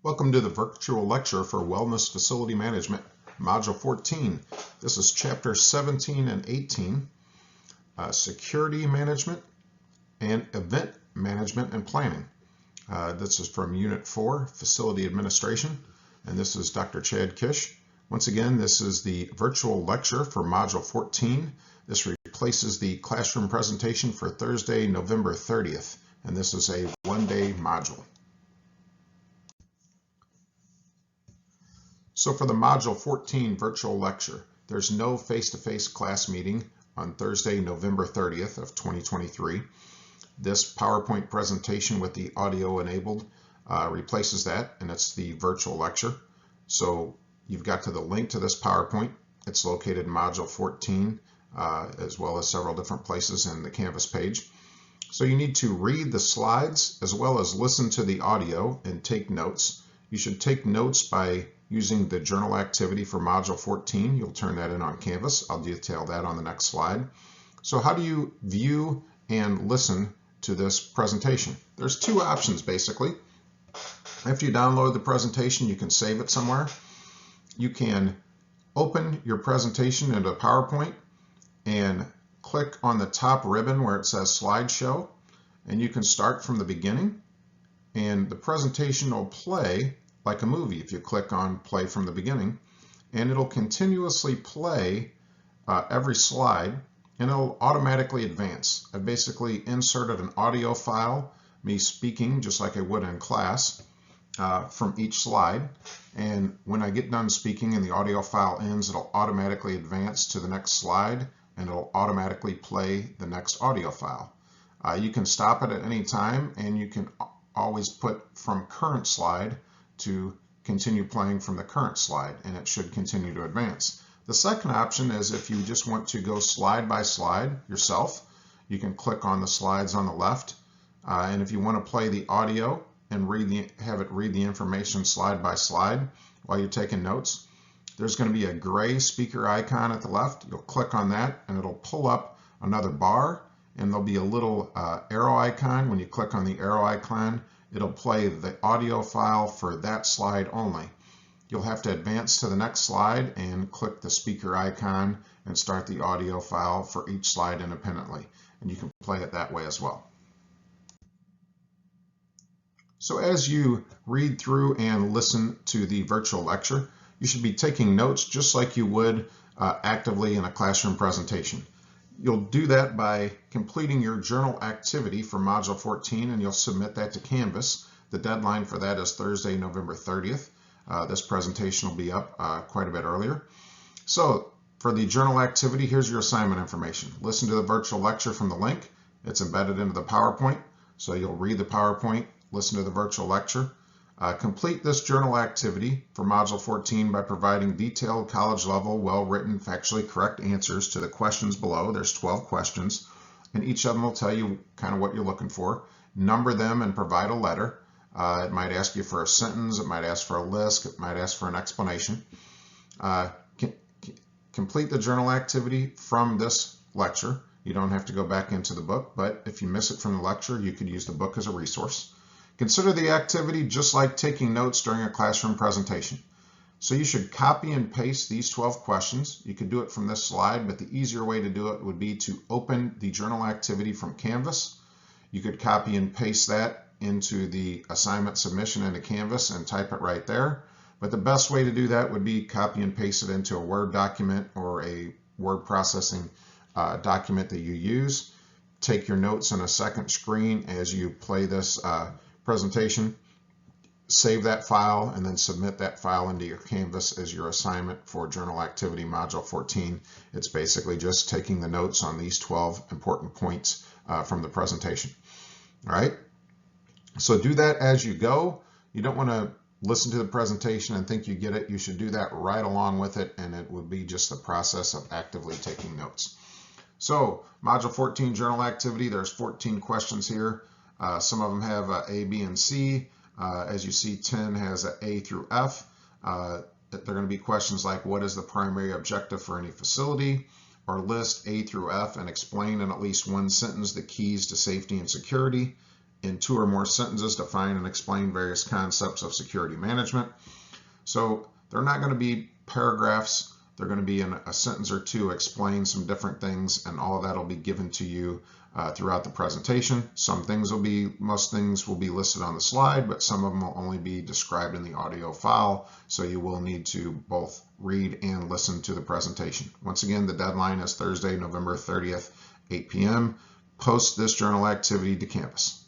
Welcome to the virtual lecture for Wellness Facility Management, Module 14. This is Chapter 17 and 18, Security Management and Event Management and Planning. This is from Unit 4, Facility Administration, and this is Dr. Chad Kish. Once again, this is the virtual lecture for Module 14. This replaces the classroom presentation for Thursday, November 30th, and this is a one-day module. So for the Module 14 virtual lecture, there's no face-to-face class meeting on Thursday, November 30th of 2023. This PowerPoint presentation with the audio enabled replaces that, and it's the virtual lecture. So you've got to the link to this PowerPoint. It's located in Module 14, as well as several different places in the Canvas page. So you need to read the slides as well as listen to the audio and take notes. You should take notes by using the journal activity for Module 14. You'll turn that in on Canvas. I'll detail that on the next slide. So how do you view and listen to this presentation? There's two options basically. After you download the presentation, you can save it somewhere. You can open your presentation into PowerPoint and click on the top ribbon where it says Slideshow, and you can start from the beginning, and the presentation will play like a movie if you click on play from the beginning, and it'll continuously play every slide, and it'll automatically advance. I basically inserted an audio file, me speaking just like I would in class, from each slide, and when I get done speaking and the audio file ends, it'll automatically advance to the next slide, and it'll automatically play the next audio file. You can stop it at any time, and you can always put from current slide to continue playing from the current slide, and it should continue to advance. The second option is if you just want to go slide by slide yourself, you can click on the slides on the left, and if you want to play the audio and have it read the information slide by slide while you're taking notes, there's going to be a gray speaker icon at the left. You'll click on that and it'll pull up another bar, and there'll be a little arrow icon. When you click on the arrow icon, it'll play the audio file for that slide only. You'll have to advance to the next slide and click the speaker icon and start the audio file for each slide independently, and you can play it that way as well. So as you read through and listen to the virtual lecture, you should be taking notes just like you would actively in a classroom presentation. You'll do that by completing your journal activity for Module 14, and you'll submit that to Canvas. The deadline for that is Thursday, November 30th. This presentation will be up quite a bit earlier. So for the journal activity, here's your assignment information. Listen to the virtual lecture from the link. It's embedded into the PowerPoint, so you'll read the PowerPoint, listen to the virtual lecture. Complete this journal activity for Module 14 by providing detailed college-level, well-written, factually correct answers to the questions below. There's 12 questions, and each of them will tell you kind of what you're looking for. Number them and provide a letter. It might ask you for a sentence, it might ask for a list, it might ask for an explanation. Complete the journal activity from this lecture. You don't have to go back into the book, but if you miss it from the lecture, you could use the book as a resource. Consider the activity just like taking notes during a classroom presentation. So you should copy and paste these 12 questions. You could do it from this slide, but the easier way to do it would be to open the journal activity from Canvas. You could copy and paste that into the assignment submission into Canvas and type it right there. But the best way to do that would be copy and paste it into a Word document or a word processing document that you use. Take your notes on a second screen as you play this presentation, save that file, and then submit that file into your Canvas as your assignment for journal activity Module 14. It's basically just taking the notes on these 12 important points from the presentation. All right, so do that as you go. You don't want to listen to the presentation and think you get it. You should do that right along with it, and it would be just the process of actively taking notes. So Module 14 journal activity, there's 14 questions here. Some of them have A, B, and C. As you see, 10 has A through F. They're going to be questions like, what is the primary objective for any facility? Or list A through F and explain in at least one sentence the keys to safety and security. in 2 or more sentences, define and explain various concepts of security management. So they're not going to be paragraphs. They're going to be in a sentence or two, explain some different things, and all of that will be given to you throughout the presentation. Most things will be listed on the slide, but some of them will only be described in the audio file, so you will need to both read and listen to the presentation. Once again, the deadline is Thursday, November 30th, 8 p.m. Post this journal activity to campus.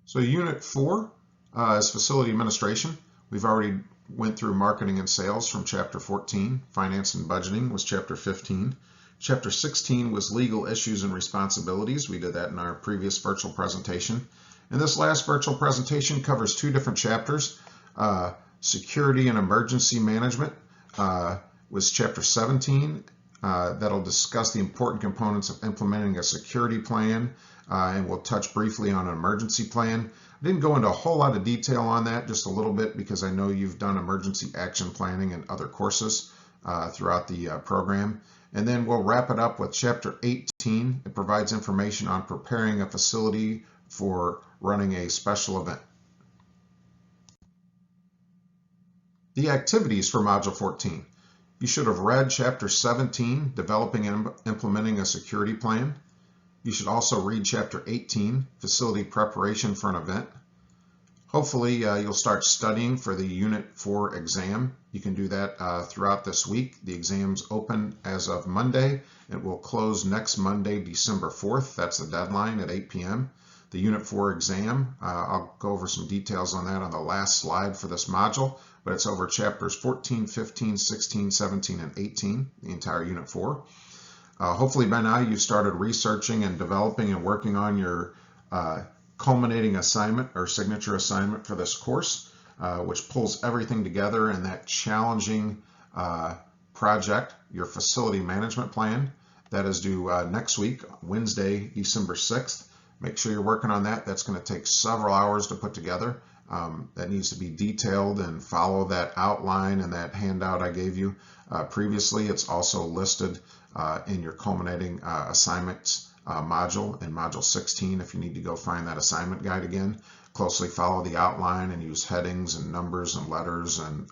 So Unit 4 is Facility Administration. We've already went through Marketing and Sales from Chapter 14. Finance and Budgeting was Chapter 15. Chapter 16 was Legal Issues and Responsibilities. We did that in our previous virtual presentation. And this last virtual presentation covers 2 different chapters. Security and Emergency Management was Chapter 17. That'll discuss the important components of implementing a security plan, and we'll touch briefly on an emergency plan. I didn't go into a whole lot of detail on that, just a little bit, because I know you've done emergency action planning in other courses throughout the program. And then we'll wrap it up with Chapter 18. It provides information on preparing a facility for running a special event. The activities for Module 14. You should have read Chapter 17, Developing and Implementing a Security Plan. You should also read Chapter 18, Facility Preparation for an Event. Hopefully you'll start studying for the Unit 4 exam. You can do that throughout this week. The exam's open as of Monday. It will close next Monday, December 4th. That's the deadline at 8 p.m. The Unit 4 exam, I'll go over some details on that on the last slide for this module, but it's over Chapters 14, 15, 16, 17, and 18, the entire Unit 4. Hopefully by now you've started researching and developing and working on your culminating assignment or signature assignment for this course, which pulls everything together in that challenging project, your facility management plan. That is due next week, Wednesday, December 6th. Make sure you're working on that. That's going to take several hours to put together. That needs to be detailed and follow that outline and that handout I gave you previously. It's also listed in your culminating assignments module in Module 16 if you need to go find that assignment guide again. Closely follow the outline and use headings and numbers and letters, and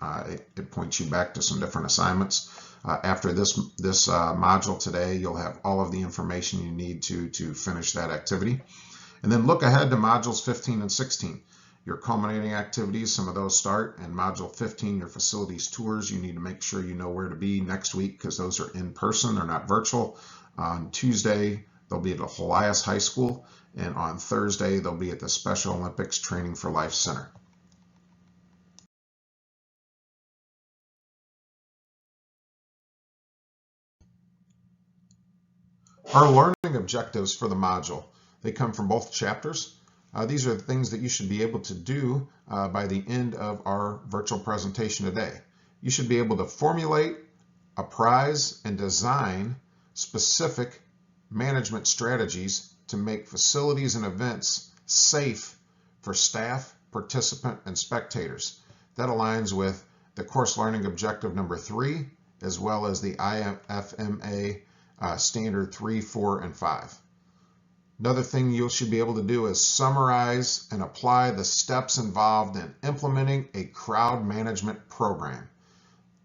it points you back to some different assignments. After this module today, you'll have all of the information you need to finish that activity. And then look ahead to Modules 15 and 16. Your culminating activities, some of those start. In Module 15, your facilities tours, you need to make sure you know where to be next week because those are in person, they're not virtual. On Tuesday, they'll be at the Helias High School, and on Thursday, they'll be at the Special Olympics Training for Life Center. Our learning objectives for the module, they come from both chapters. These are the things that you should be able to do by the end of our virtual presentation today. You should be able to formulate, apprise, and design specific management strategies to make facilities and events safe for staff, participant, and spectators. That aligns with the course learning objective number 3, as well as the IFMA standard 3, 4, and 5. Another thing you should be able to do is summarize and apply the steps involved in implementing a crowd management program.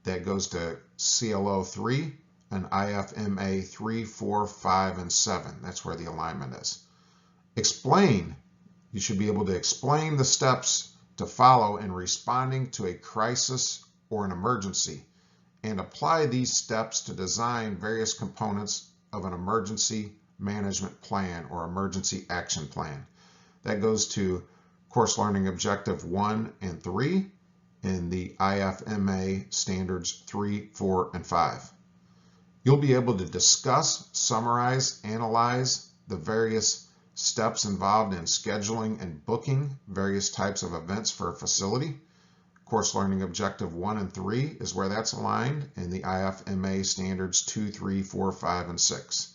That goes to CLO 3 and IFMA 3, 4, 5, and 7. That's where the alignment is. Explain. You should be able to explain the steps to follow in responding to a crisis or an emergency, and apply these steps to design various components of an emergency management plan or emergency action plan. That goes to Course Learning Objective 1 and 3 in the IFMA Standards 3, 4, and 5. You'll be able to discuss, summarize, analyze the various steps involved in scheduling and booking various types of events for a facility. Course Learning Objective 1 and 3 is where that's aligned in the IFMA Standards 2, 3, 4, 5, and 6.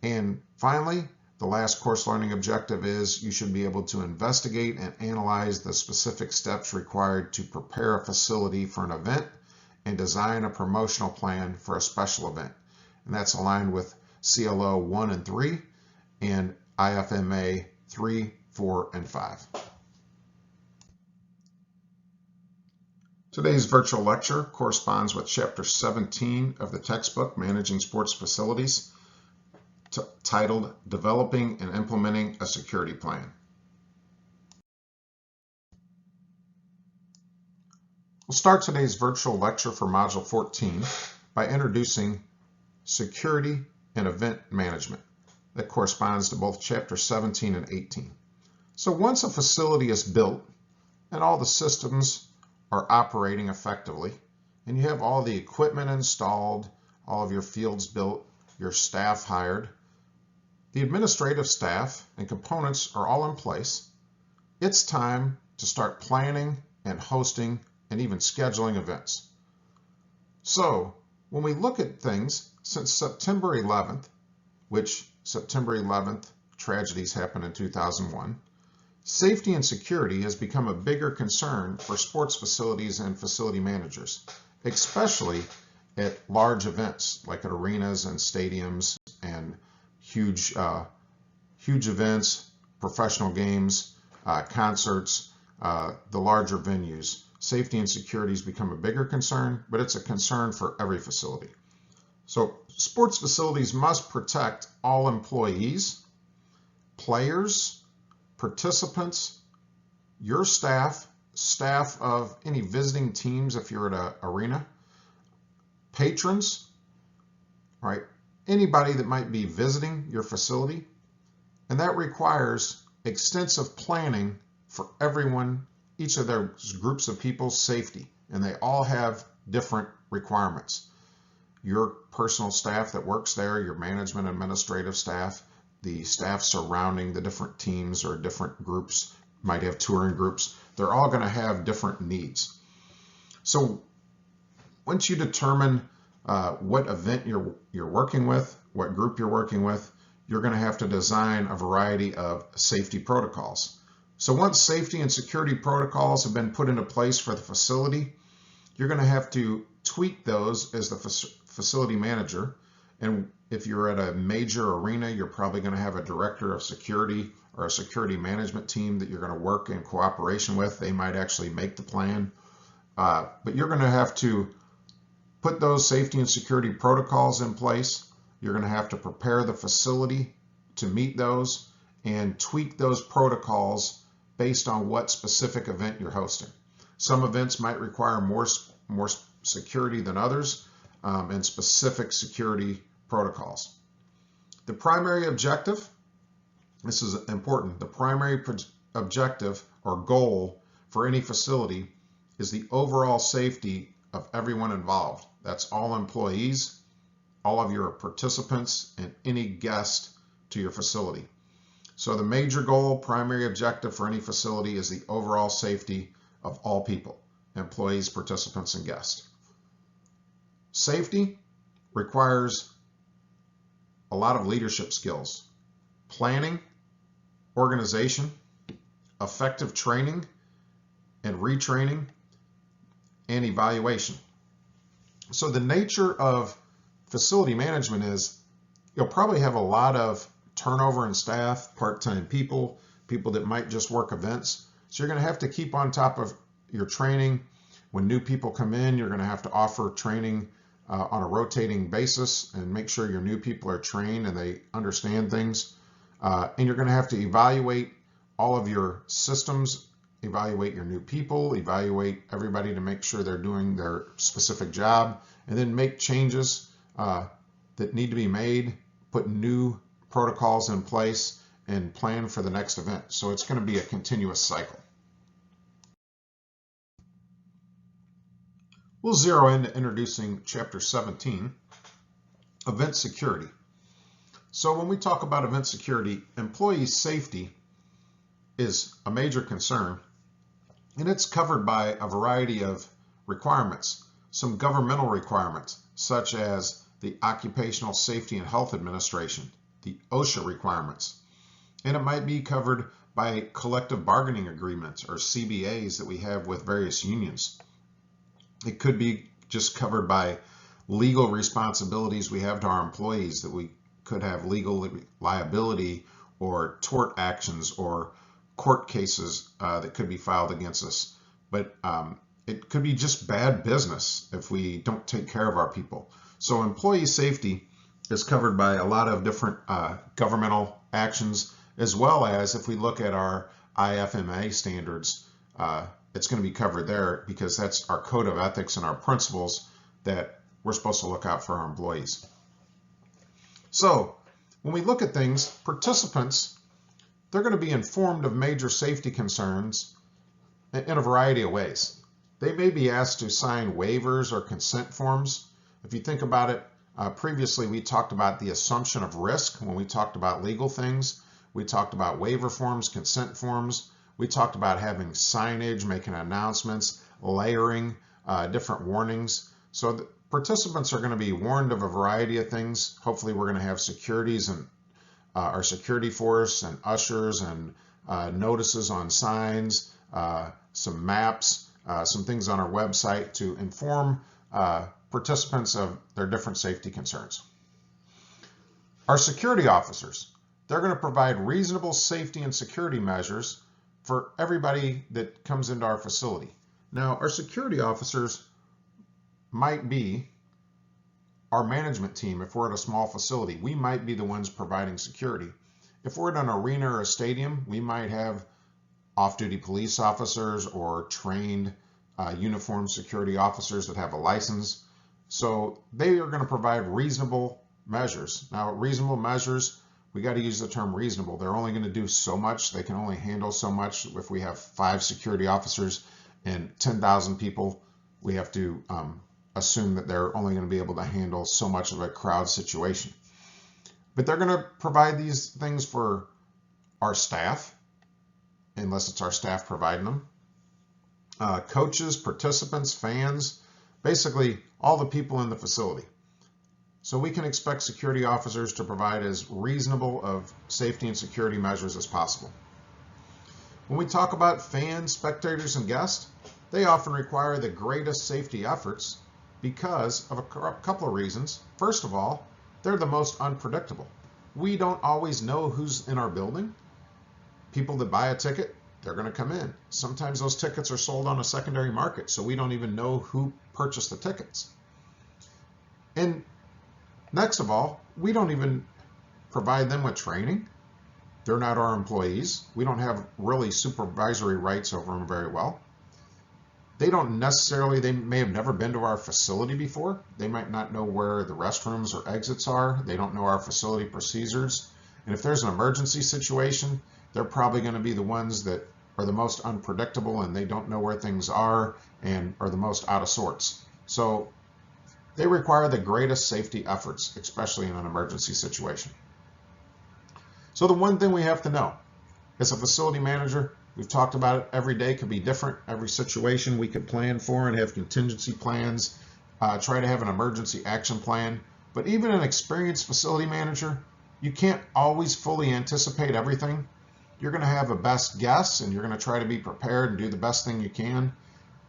And finally, the last course learning objective is you should be able to investigate and analyze the specific steps required to prepare a facility for an event and design a promotional plan for a special event. And that's aligned with CLO 1 and 3 and IFMA 3, 4, and 5. Today's virtual lecture corresponds with Chapter 17 of the textbook, Managing Sports Facilities, titled Developing and Implementing a Security Plan. We'll start today's virtual lecture for Module 14 by introducing Security and Event Management. That corresponds to both Chapter 17 and 18. So once a facility is built and all the systems are operating effectively, and you have all the equipment installed, all of your fields built, your staff hired, the administrative staff and components are all in place, it's time to start planning and hosting and even scheduling events. So when we look at things since September 11th, which September 11th tragedies happened in 2001, safety and security has become a bigger concern for sports facilities and facility managers, especially at large events like at arenas and stadiums and huge events, professional games, concerts, the larger venues. Safety and security has become a bigger concern, but it's a concern for every facility. So sports facilities must protect all employees, players, participants, your staff of any visiting teams if you're at an arena, patrons, right? Anybody that might be visiting your facility, and that requires extensive planning for everyone, each of those groups of people's safety, and they all have different requirements. Your personal staff that works there, your management administrative staff, the staff surrounding the different teams or different groups, might have touring groups, they're all going to have different needs. So once you determine what event you're working with, what group you're working with, you're going to have to design a variety of safety protocols. So once safety and security protocols have been put into place for the facility, you're going to have to tweak those as the facility manager. And if you're at a major arena, you're probably going to have a director of security or a security management team that you're going to work in cooperation with. They might actually make the plan, but you're going to have to put those safety and security protocols in place. You're going to have to prepare the facility to meet those and tweak those protocols based on what specific event you're hosting. Some events might require more security than others, and specific security protocols. The primary objective, this is important, the primary objective or goal for any facility is the overall safety of everyone involved. That's all employees, all of your participants, and any guest to your facility. So the major goal, primary objective for any facility is the overall safety of all people, employees, participants, and guests. Safety requires a lot of leadership skills, planning, organization, effective training and retraining, and evaluation. So the nature of facility management is you'll probably have a lot of turnover in staff, part-time people that might just work events. So you're going to have to keep on top of your training. When new people come in, you're going to have to offer training on a rotating basis and make sure your new people are trained and they understand things. And you're going to have to evaluate all of your systems evaluate your new people, evaluate everybody to make sure they're doing their specific job, and then make changes that need to be made, put new protocols in place, and plan for the next event. So it's going to be a continuous cycle. We'll zero into introducing Chapter 17, Event Security. So when we talk about event security, employee safety is a major concern, and it's covered by a variety of requirements. Some governmental requirements, such as the Occupational Safety and Health Administration, the OSHA requirements. And it might be covered by collective bargaining agreements, or CBAs, that we have with various unions. It could be just covered by legal responsibilities we have to our employees, that we could have legal liability or tort actions or court cases that could be filed against us. But it could be just bad business if we don't take care of our people. So employee safety is covered by a lot of different governmental actions, as well as if we look at our IFMA standards, it's going to be covered there, because that's our code of ethics and our principles that we're supposed to look out for our employees. So when we look at things, participants, they're going to be informed of major safety concerns in a variety of ways. They may be asked to sign waivers or consent forms. If you think about it, previously we talked about the assumption of risk when we talked about legal things. We talked about waiver forms, consent forms. We talked about having signage, making announcements, layering, different warnings. So the participants are going to be warned of a variety of things. Hopefully we're going to have securities and our security force and ushers and notices on signs, some maps, some things on our website to inform participants of their different safety concerns. Our security officers, they're going to provide reasonable safety and security measures for everybody that comes into our facility. Now, our security officers might be our management team. If we're at a small facility, we might be the ones providing security. If we're at an arena or a stadium, we might have off-duty police officers or trained uniformed security officers that have a license. So they are going to provide reasonable measures. Now, reasonable measures, we got to use the term reasonable. They're only going to do so much. They can only handle so much. If we have 5 security officers and 10,000 people, we have to assume that they're only going to be able to handle so much of a crowd situation. But they're going to provide these things for our staff, unless it's our staff providing them. Coaches, participants, fans, basically all the people in the facility. So we can expect security officers to provide as reasonable of safety and security measures as possible. When we talk about fans, spectators, and guests, they often require the greatest safety efforts because of a couple of reasons. First of all, they're the most unpredictable. We don't always know who's in our building. People that buy a ticket, they're going to come in. Sometimes those tickets are sold on a secondary market, so we don't even know who purchased the tickets. And next of all, we don't even provide them with training. They're not our employees. We don't have really supervisory rights over them very well. They don't necessarily, they may have never been to our facility before. They might not know where the restrooms or exits are. They don't know our facility procedures. And if there's an emergency situation, they're probably going to be the ones that are the most unpredictable, and they don't know where things are and are the most out of sorts. So they require the greatest safety efforts, especially in an emergency situation. So the one thing we have to know, as a facility manager, we've talked about it, every day could be different. Every situation we could plan for and have contingency plans, try to have an emergency action plan. But even an experienced facility manager, you can't always fully anticipate everything. You're going to have a best guess, and you're going to try to be prepared and do the best thing you can.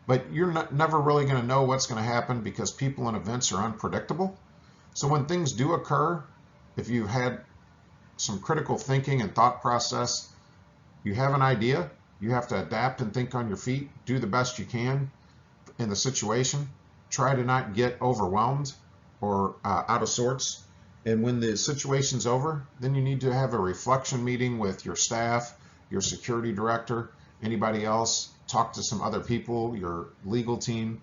But you're never really going to know what's going to happen, because people and events are unpredictable. So when things do occur, if you've had some critical thinking and thought process, you have an idea, you have to adapt and think on your feet, do the best you can in the situation, try to not get overwhelmed or out of sorts. And when the situation's over, then you need to have a reflection meeting with your staff, your security director, anybody else, talk to some other people, your legal team,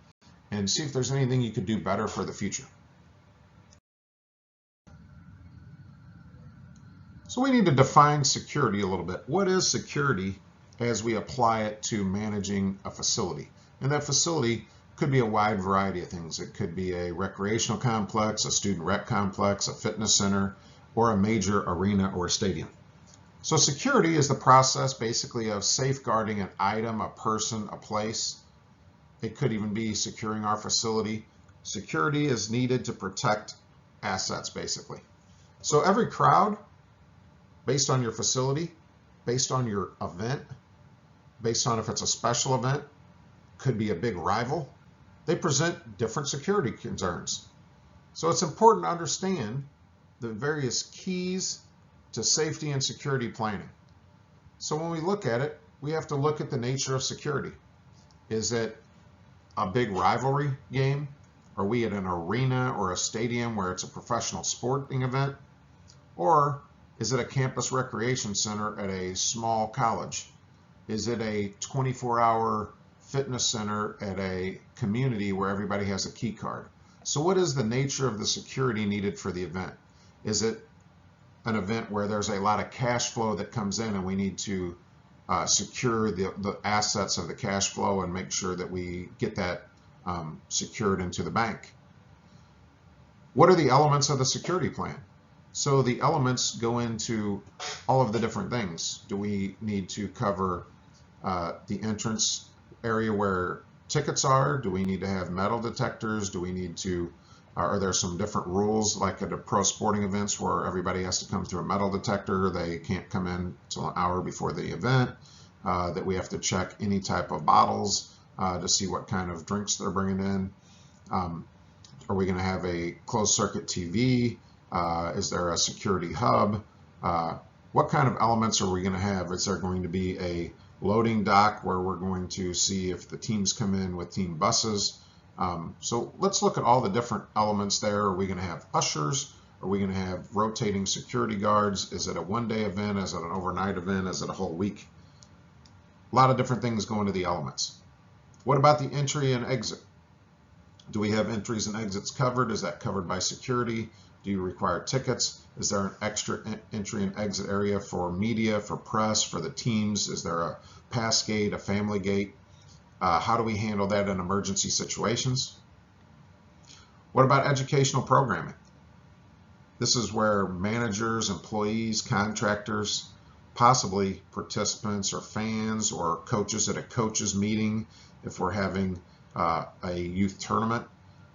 and see if there's anything you could do better for the future. So we need to define security a little bit. What is security as we apply it to managing a facility? And that facility could be a wide variety of things. It could be a recreational complex, a student rec complex, a fitness center, or a major arena or stadium. So security is the process basically of safeguarding an item, a person, a place. It could even be securing our facility. Security is needed to protect assets basically. So every crowd, based on your facility, based on your event, based on if it's a special event, could be a big rival, they present different security concerns. So it's important to understand the various keys to safety and security planning. So when we look at it, we have to look at the nature of security. Is it a big rivalry game? Are we at an arena or a stadium where it's a professional sporting event? Or is it a campus recreation center at a small college? Is it a 24-hour fitness center at a community where everybody has a key card? So what is the nature of the security needed for the event? Is it an event where there's a lot of cash flow that comes in and we need to secure the assets of the cash flow and make sure that we get that secured into the bank? What are the elements of the security plan? So the elements go into all of the different things. Do we need to cover the entrance area where tickets are? Do we need to have metal detectors? Do we need to, are there some different rules like at a pro sporting events where everybody has to come through a metal detector? They can't come in until an hour before the event, that we have to check any type of bottles to see what kind of drinks they're bringing in. Are we going to have a closed circuit TV? Is there a security hub? What kind of elements are we going to have? Is there going to be a loading dock where we're going to see if the teams come in with team buses? So let's look at all the different elements there. Are we going to have ushers? Are we going to have rotating security guards? Is it a one-day event? Is it an overnight event? Is it a whole week? A lot of different things go into the elements. What about the entry and exit? Do we have entries and exits covered? Is that covered by security? Do you require tickets? Is there an extra entry and exit area for media, for press, for the teams? Is there a pass gate, a family gate? How do we handle that in emergency situations? What about educational programming? This is where managers, employees, contractors, possibly participants or fans or coaches at a coaches meeting, if we're having a youth tournament,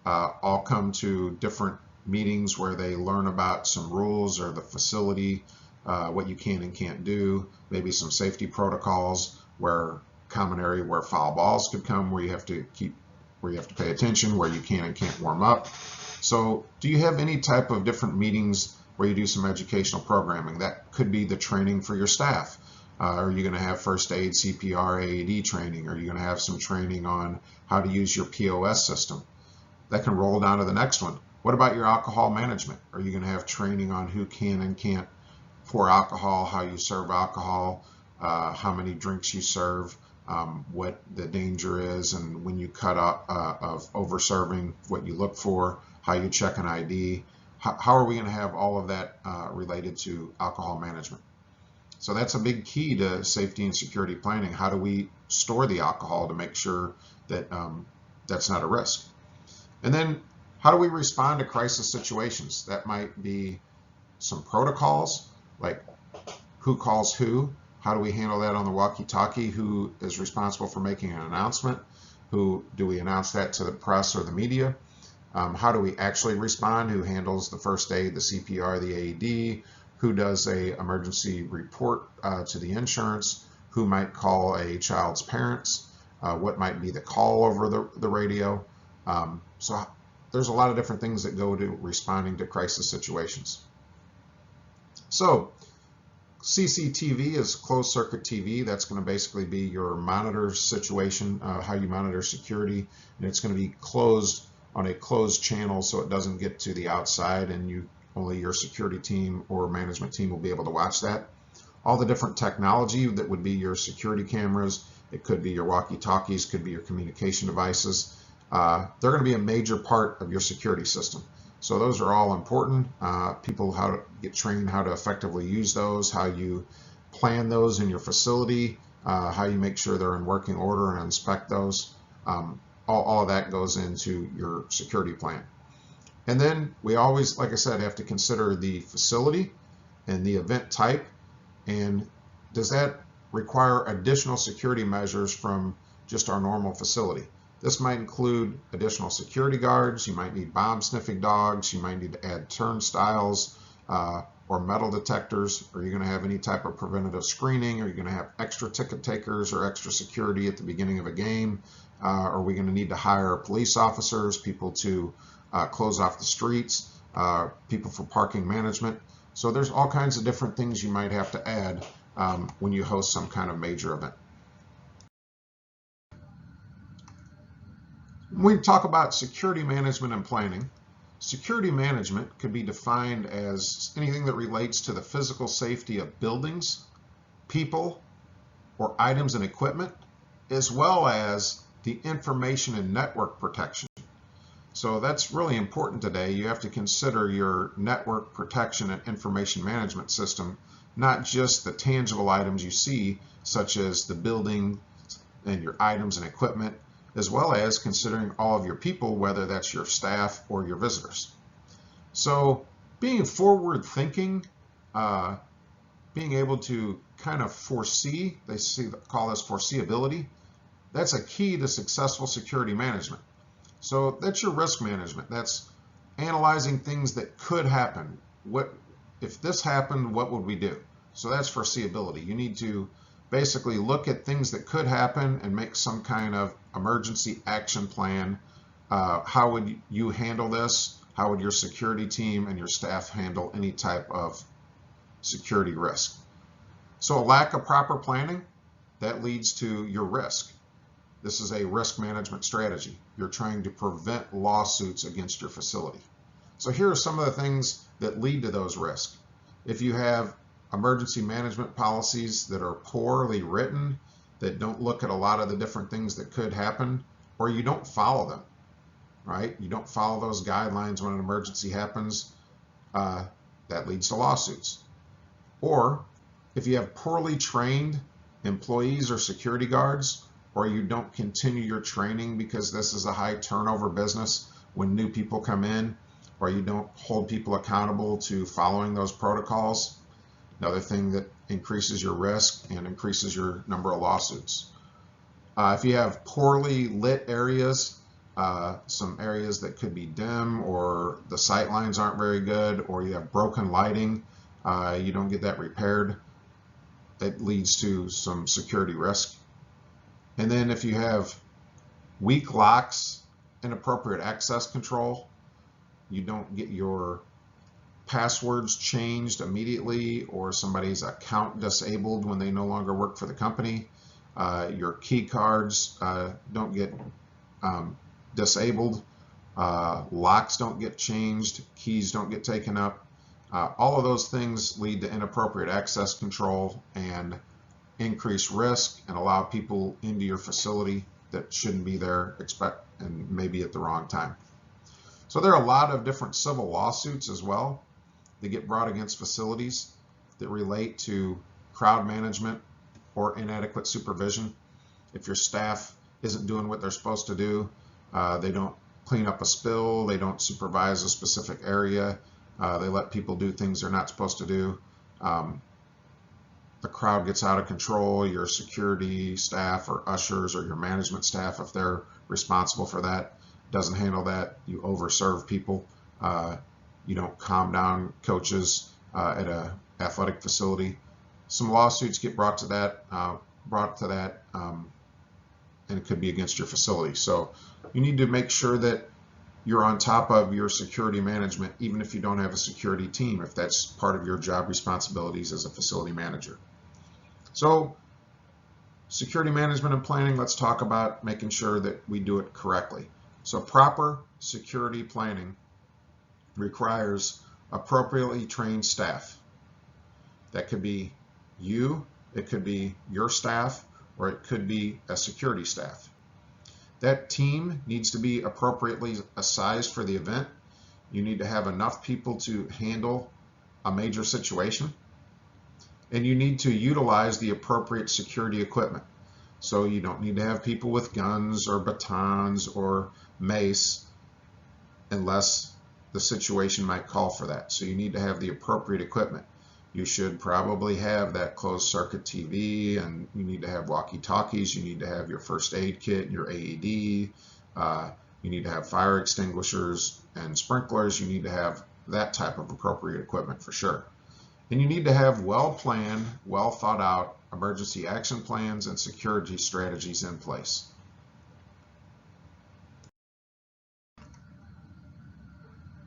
all come to different meetings where they learn about some rules or the facility, what you can and can't do, maybe some safety protocols, where common area where foul balls could come, where you have to pay attention, where you can and can't warm up. So do you have any type of different meetings where you do some educational programming? That could be the training for your staff. Are you going to have first aid, CPR, AED training? Are you going to have some training on how to use your POS system? That can roll down to the next one. What about your alcohol management? Are you going to have training on who can and can't pour alcohol, how you serve alcohol, how many drinks you serve, what the danger is, and when you cut up of over serving, what you look for, how you check an ID? How are we going to have all of that related to alcohol management? So that's a big key to safety and security planning. How do we store the alcohol to make sure that that's not a risk? And then how do we respond to crisis situations? That might be some protocols, like who calls who. How do we handle that on the walkie-talkie? Who is responsible for making an announcement? Who do we announce that to the press or the media? How do we actually respond? Who handles the first aid, the CPR, the AED? Who does a emergency report to the insurance? Who might call a child's parents? What might be the call over the radio? So there's a lot of different things that go to responding to crisis situations. So CCTV is closed circuit TV. That's going to basically be your monitor situation, how you monitor security, and it's going to be closed on a closed channel so it doesn't get to the outside, and only your security team or management team will be able to watch that. All the different technology that would be your security cameras, It could be your walkie-talkies, could be your communication devices. They're going to be a major part of your security system. So those are all important. People how to get trained how to effectively use those, how you plan those in your facility, how you make sure they're in working order and inspect those. All of that goes into your security plan. And then we always, like I said, have to consider the facility and the event type. And does that require additional security measures from just our normal facility? This might include additional security guards. You might need bomb sniffing dogs. You might need to add turnstiles or metal detectors. Are you going to have any type of preventative screening? Are you going to have extra ticket takers or extra security at the beginning of a game? Are we going to need to hire police officers, people to close off the streets, people for parking management? So there's all kinds of different things you might have to add when you host some kind of major event. When we talk about security management and planning, security management could be defined as anything that relates to the physical safety of buildings, people, or items and equipment, as well as the information and network protection. So that's really important today. You have to consider your network protection and information management system, not just the tangible items you see, such as the building and your items and equipment, as well as considering all of your people, whether that's your staff or your visitors. So being forward thinking, being able to kind of foresee, call this foreseeability, that's a key to successful security management. So that's your risk management. That's analyzing things that could happen. What if this happened, what would we do? So that's foreseeability. You need to basically look at things that could happen and make some kind of emergency action plan. How would you handle this? How would your security team and your staff handle any type of security risk? So a lack of proper planning, that leads to your risk. This is a risk management strategy. You're trying to prevent lawsuits against your facility. So here are some of the things that lead to those risks. If you have emergency management policies that are poorly written, that don't look at a lot of the different things that could happen, or you don't follow them, right? You don't follow those guidelines when an emergency happens, that leads to lawsuits. Or if you have poorly trained employees or security guards, or you don't continue your training because this is a high turnover business when new people come in, or you don't hold people accountable to following those protocols, another thing that increases your risk and increases your number of lawsuits. If you have poorly lit areas, some areas that could be dim, or the sight lines aren't very good, or you have broken lighting, you don't get that repaired, that leads to some security risk. And then if you have weak locks, inappropriate access control, you don't get your passwords changed immediately, or somebody's account disabled when they no longer work for the company, your key cards don't get disabled, locks don't get changed, keys don't get taken up. All of those things lead to inappropriate access control and increase risk and allow people into your facility that shouldn't be there, and maybe at the wrong time. So there are a lot of different civil lawsuits as well that get brought against facilities that relate to crowd management or inadequate supervision. If your staff isn't doing what they're supposed to do, they don't clean up a spill, they don't supervise a specific area, they let people do things they're not supposed to do, the crowd gets out of control, your security staff or ushers or your management staff, if they're responsible for that, doesn't handle that, you overserve people, you don't calm down coaches at an athletic facility. Some lawsuits get brought to that, and it could be against your facility. So you need to make sure that you're on top of your security management, even if you don't have a security team, if that's part of your job responsibilities as a facility manager. So security management and planning, let's talk about making sure that we do it correctly. So proper security planning requires appropriately trained staff. That could be you, it could be your staff, or it could be a security staff. That team needs to be appropriately sized for the event. You need to have enough people to handle a major situation, and you need to utilize the appropriate security equipment. So you don't need to have people with guns or batons or mace unless the situation might call for that. So you need to have the appropriate equipment. You should probably have that closed circuit TV, and you need to have walkie-talkies. You need to have your first aid kit, your AED. You need to have fire extinguishers and sprinklers. You need to have that type of appropriate equipment for sure. And you need to have well-planned, well-thought-out emergency action plans and security strategies in place.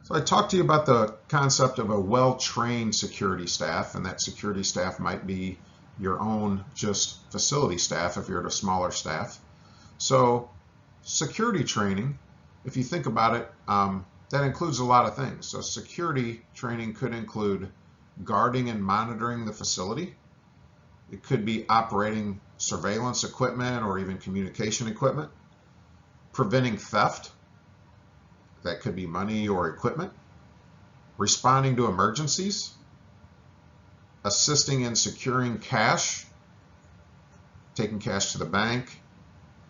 So I talked to you about the concept of a well-trained security staff, and that security staff might be your own just facility staff if you're at a smaller staff. So security training, if you think about it, that includes a lot of things. So security training could include guarding and monitoring the facility. It could be operating surveillance equipment or even communication equipment, preventing theft. That could be money or equipment, responding to emergencies, assisting in securing cash, taking cash to the bank,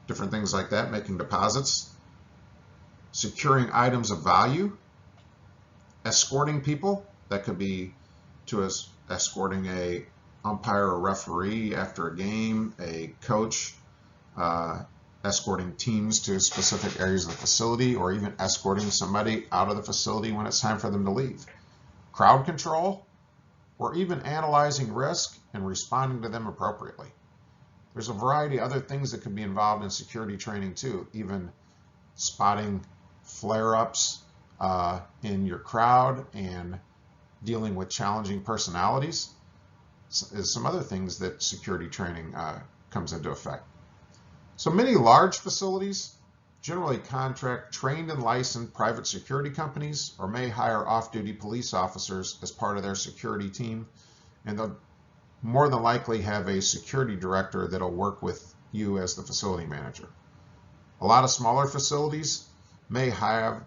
different things like that, making deposits, securing items of value, escorting people. That could be to escorting a umpire or referee after a game, a coach, escorting teams to specific areas of the facility, or even escorting somebody out of the facility when it's time for them to leave. Crowd control, or even analyzing risk and responding to them appropriately. There's a variety of other things that could be involved in security training too, even spotting flare-ups in your crowd and dealing with challenging personalities is some other things that security training comes into effect. So many large facilities generally contract trained and licensed private security companies or may hire off-duty police officers as part of their security team, and they'll more than likely have a security director that'll work with you as the facility manager. A lot of smaller facilities may have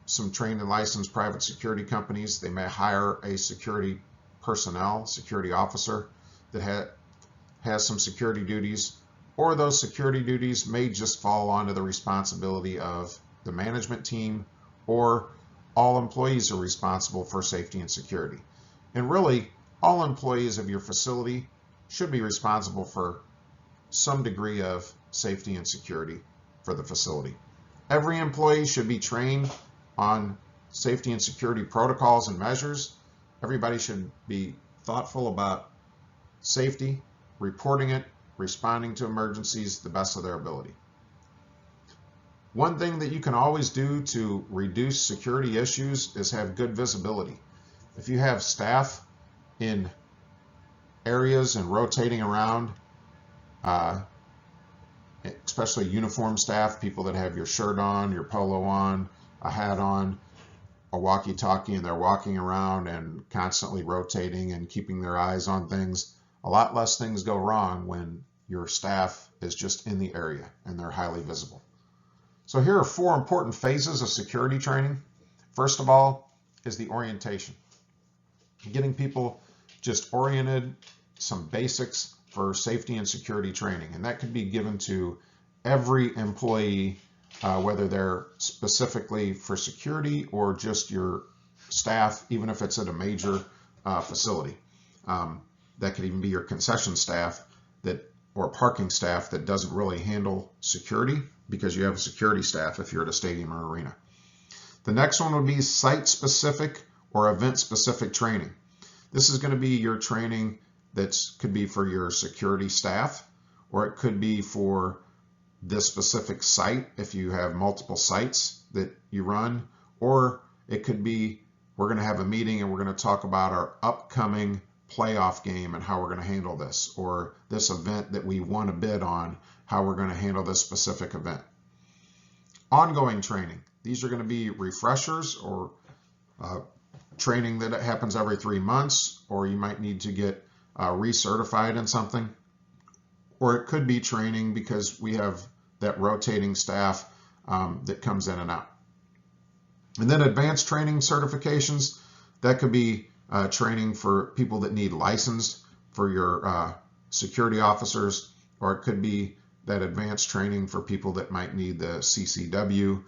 some trained and licensed private security companies. They may hire a security personnel, security officer that has some security duties, or those security duties may just fall onto the responsibility of the management team, or all employees are responsible for safety and security. And really, all employees of your facility should be responsible for some degree of safety and security for the facility. Every employee should be trained on safety and security protocols and measures. Everybody should be thoughtful about safety, reporting it, responding to emergencies the best of their ability. One thing that you can always do to reduce security issues is have good visibility. If you have staff in areas and rotating around, especially uniform staff, people that have your shirt on, your polo on, a hat on, a walkie-talkie, and they're walking around and constantly rotating and keeping their eyes on things, a lot less things go wrong when your staff is just in the area and they're highly visible. So here are 4 important phases of security training. First of all is the orientation. Getting people just oriented, some basics for safety and security training. And that could be given to every employee, whether they're specifically for security or just your staff, even if it's at a major facility. That could even be your concession staff or parking staff that doesn't really handle security, because you have a security staff if you're at a stadium or arena. The next one would be site-specific or event-specific training. This is going to be your training that could be for your security staff, or it could be for this specific site if you have multiple sites that you run, or it could be we're going to have a meeting and we're going to talk about our upcoming playoff game and how we're going to handle this, or this event that we won a bid on, how we're going to handle this specific event. Ongoing training. These are going to be refreshers or training that happens every 3 months, or you might need to get recertified in something, or it could be training because we have that rotating staff that comes in and out. And then advanced training certifications, that could be training for people that need license for your security officers, or it could be that advanced training for people that might need the CCW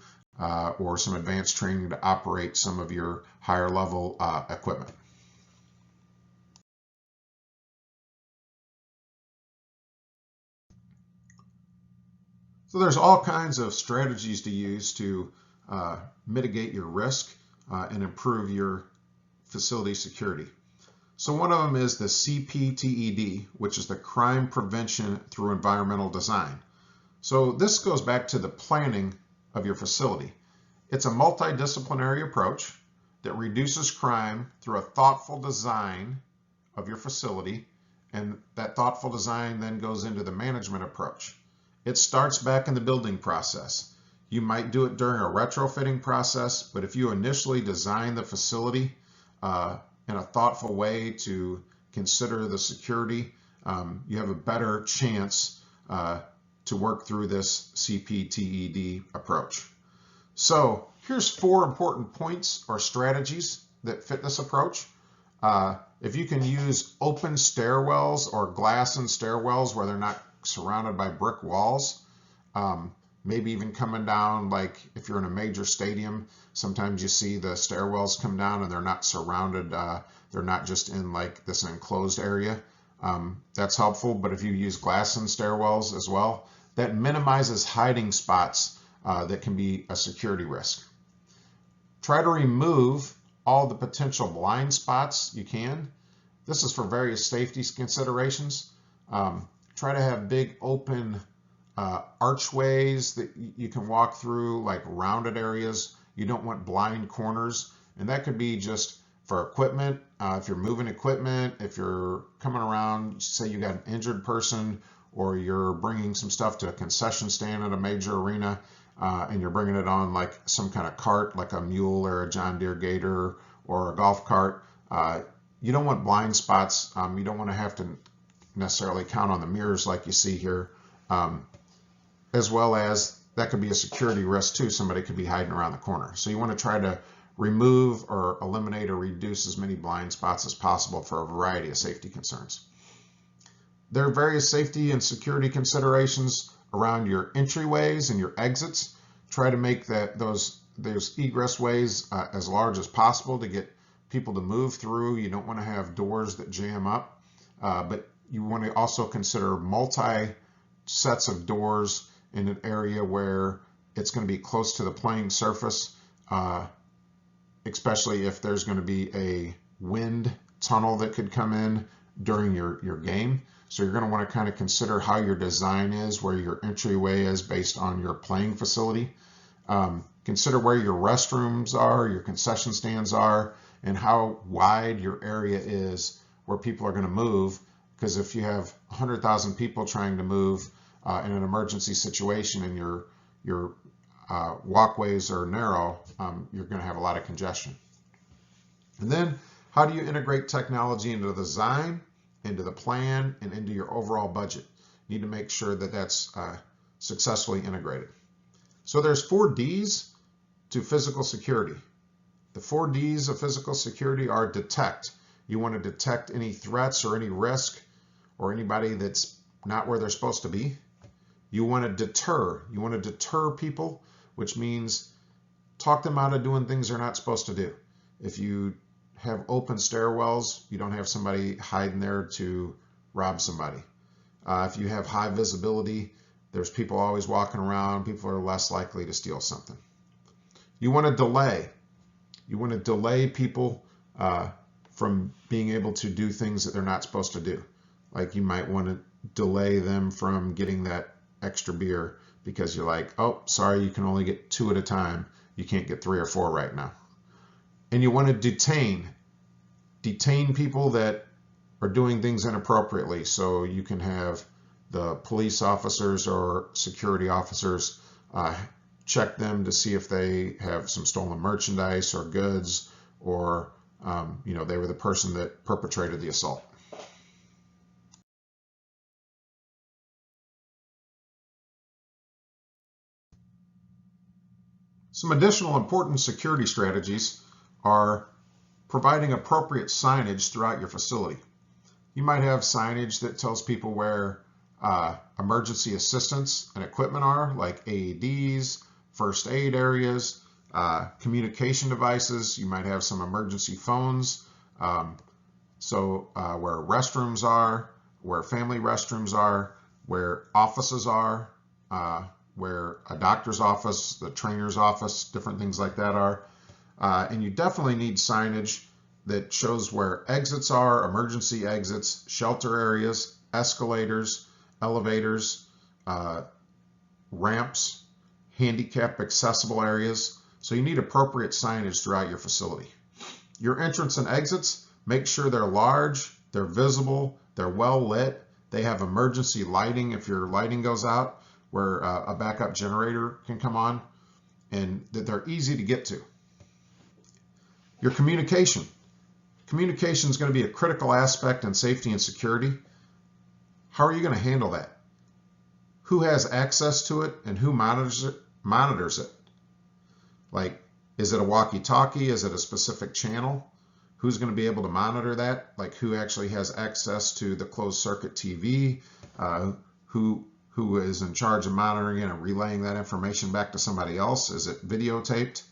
or some advanced training to operate some of your higher level equipment. So there's all kinds of strategies to use to mitigate your risk and improve your facility security. So one of them is the CPTED, which is the Crime Prevention Through Environmental Design. So this goes back to the planning of your facility. It's a multidisciplinary approach that reduces crime through a thoughtful design of your facility, and that thoughtful design then goes into the management approach. It starts back in the building process. You might do it during a retrofitting process, but if you initially design the facility in a thoughtful way to consider the security, you have a better chance to work through this CPTED approach. So here's 4 important points or strategies that fit this approach. If you can use open stairwells or glass in stairwells where they're not surrounded by brick walls, maybe even coming down, like if you're in a major stadium, sometimes you see the stairwells come down and they're not surrounded, they're not just in like this enclosed area. That's helpful, but if you use glass in stairwells as well, that minimizes hiding spots that can be a security risk. Try to remove all the potential blind spots you can. This is for various safety considerations. Try to have big open archways that you can walk through, like rounded areas. You don't want blind corners, and that could be just for equipment. If you're moving equipment, if you're coming around, say you got an injured person, or you're bringing some stuff to a concession stand at a major arena, and you're bringing it on like some kind of cart, like a mule or a John Deere Gator or a golf cart. You don't want blind spots. You don't want to have to necessarily count on the mirrors like you see here, as well as that could be a security risk too. Somebody could be hiding around the corner. So you want to try to remove or eliminate or reduce as many blind spots as possible for a variety of safety concerns. There are various safety and security considerations around your entryways and your exits. Try to make those egress ways as large as possible to get people to move through. You don't want to have doors that jam up, but you want to also consider multi sets of doors in an area where it's going to be close to the playing surface, especially if there's going to be a wind tunnel that could come in during your game. So you're going to want to kind of consider how your design is, where your entryway is based on your playing facility. Consider where your restrooms are, your concession stands are, and how wide your area is where people are going to move. Because if you have 100,000 people trying to move in an emergency situation and your walkways are narrow, you're going to have a lot of congestion. And then how do you integrate technology into the design, into the plan, and into your overall budget? You need to make sure that that's successfully integrated. So there's 4 Ds to physical security. The 4 Ds of physical security are detect. You want to detect any threats or any risk or anybody that's not where they're supposed to be. You want to deter. You want to deter people, which means talk them out of doing things they're not supposed to do. If you have open stairwells, you don't have somebody hiding there to rob somebody. If you have high visibility, there's people always walking around. People are less likely to steal something. You want to delay. You want to delay people from being able to do things that they're not supposed to do. Like you might want to delay them from getting that extra beer because you're like, oh, sorry, you can only get 2 at a time. You can't get 3 or 4 right now. And you want to detain people that are doing things inappropriately. So you can have the police officers or security officers check them to see if they have some stolen merchandise or goods, or they were the person that perpetrated the assault. Some additional important security strategies are providing appropriate signage throughout your facility. You might have signage that tells people where emergency assistance and equipment are, like AEDs, first aid areas, communication devices. You might have some emergency phones, where restrooms are, where family restrooms are, where offices are, where a doctor's office, the trainer's office, different things like that are. And you definitely need signage that shows where exits are, emergency exits, shelter areas, escalators, elevators, ramps, handicap accessible areas. So you need appropriate signage throughout your facility. Your entrance and exits, make sure they're large, they're visible, they're well lit, they have emergency lighting if your lighting goes out, where a backup generator can come on, and that they're easy to get to. Your communication. Communication is going to be a critical aspect in safety and security. How are you going to handle that? Who has access to it and who monitors it? Like, is it a walkie-talkie? Is it a specific channel? Who's going to be able to monitor that? Like, who actually has access to the closed circuit TV? Who is in charge of monitoring it and relaying that information back to somebody else? Is it videotaped?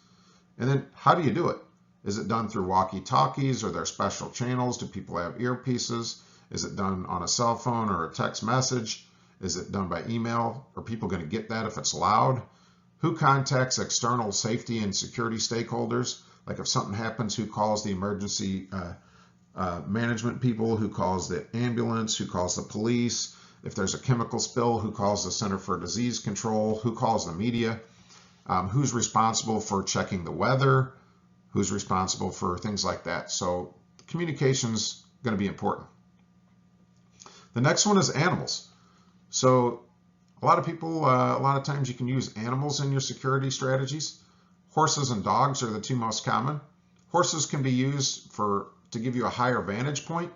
And then how do you do it? Is it done through walkie-talkies? Are there special channels? Do people have earpieces? Is it done on a cell phone or a text message? Is it done by email? Are people going to get that if it's loud? Who contacts external safety and security stakeholders? Like if something happens, who calls the emergency management people? Who calls the ambulance? Who calls the police? If there's a chemical spill, who calls the Center for Disease Control? Who calls the media? Who's responsible for checking the weather? Who's responsible for things like that? So communication's going to be important. The next one is animals. So a lot of people, a lot of times you can use animals in your security strategies. Horses and dogs are the two most common. Horses can be used to give you a higher vantage point.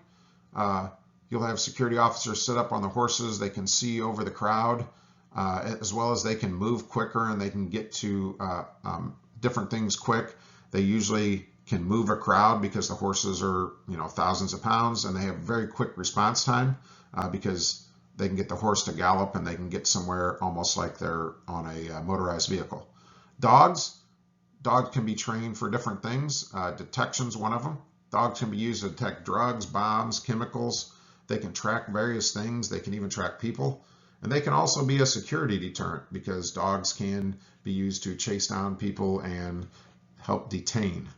You'll have security officers sit up on the horses. They can see over the crowd, as well as they can move quicker and they can get to different things quick. They usually can move a crowd because the horses are, thousands of pounds, and they have very quick response time because they can get the horse to gallop and they can get somewhere almost like they're on a motorized vehicle. Dogs can be trained for different things. Detection's one of them. Dogs can be used to detect drugs, bombs, chemicals. They can track various things. They can even track people. And they can also be a security deterrent because dogs can be used to chase down people and help detain.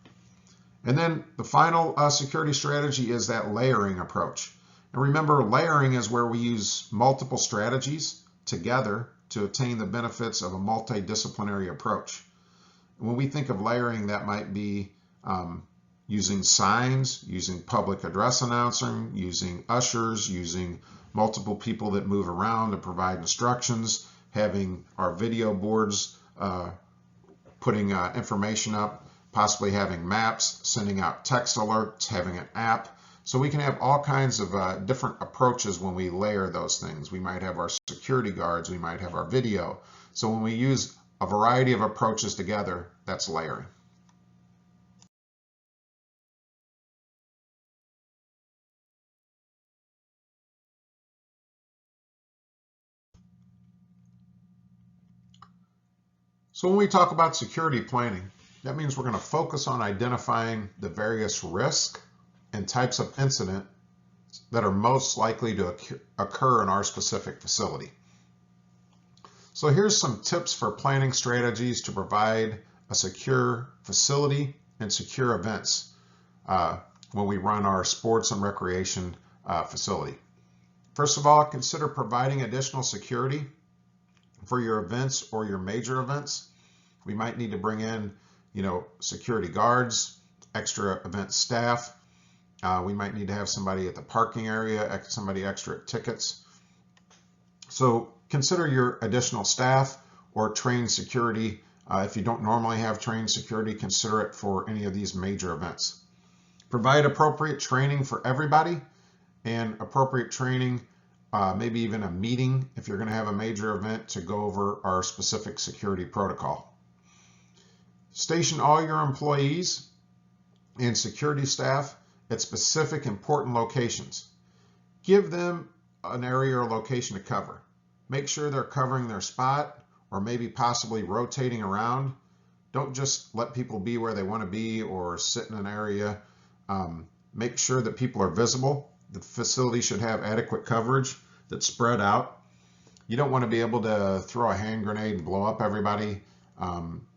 And then the final security strategy is that layering approach. And remember, layering is where we use multiple strategies together to attain the benefits of a multidisciplinary approach. When we think of layering, that might be using signs, using public address announcing, using ushers, using multiple people that move around to provide instructions, having our video boards putting information up, possibly having maps, sending out text alerts, having an app. So we can have all kinds of different approaches when we layer those things. We might have our security guards, we might have our video. So when we use a variety of approaches together, that's layering. So when we talk about security planning, that means we're going to focus on identifying the various risks and types of incident that are most likely to occur in our specific facility. So here's some tips for planning strategies to provide a secure facility and secure events when we run our sports and recreation facility. First of all, consider providing additional security for your events or your major events. We might need to bring in, security guards, extra event staff. We might need to have somebody at the parking area, somebody extra at tickets. So consider your additional staff or trained security. If you don't normally have trained security, consider it for any of these major events. Provide appropriate training for everybody and appropriate training, maybe even a meeting if you're going to have a major event to go over our specific security protocol. Station all your employees and security staff at specific important locations. Give them an area or location to cover. Make sure they're covering their spot or maybe possibly rotating around. Don't just let people be where they want to be or sit in an area. Make sure that people are visible. The facility should have adequate coverage that's spread out. You don't want to be able to throw a hand grenade and blow up everybody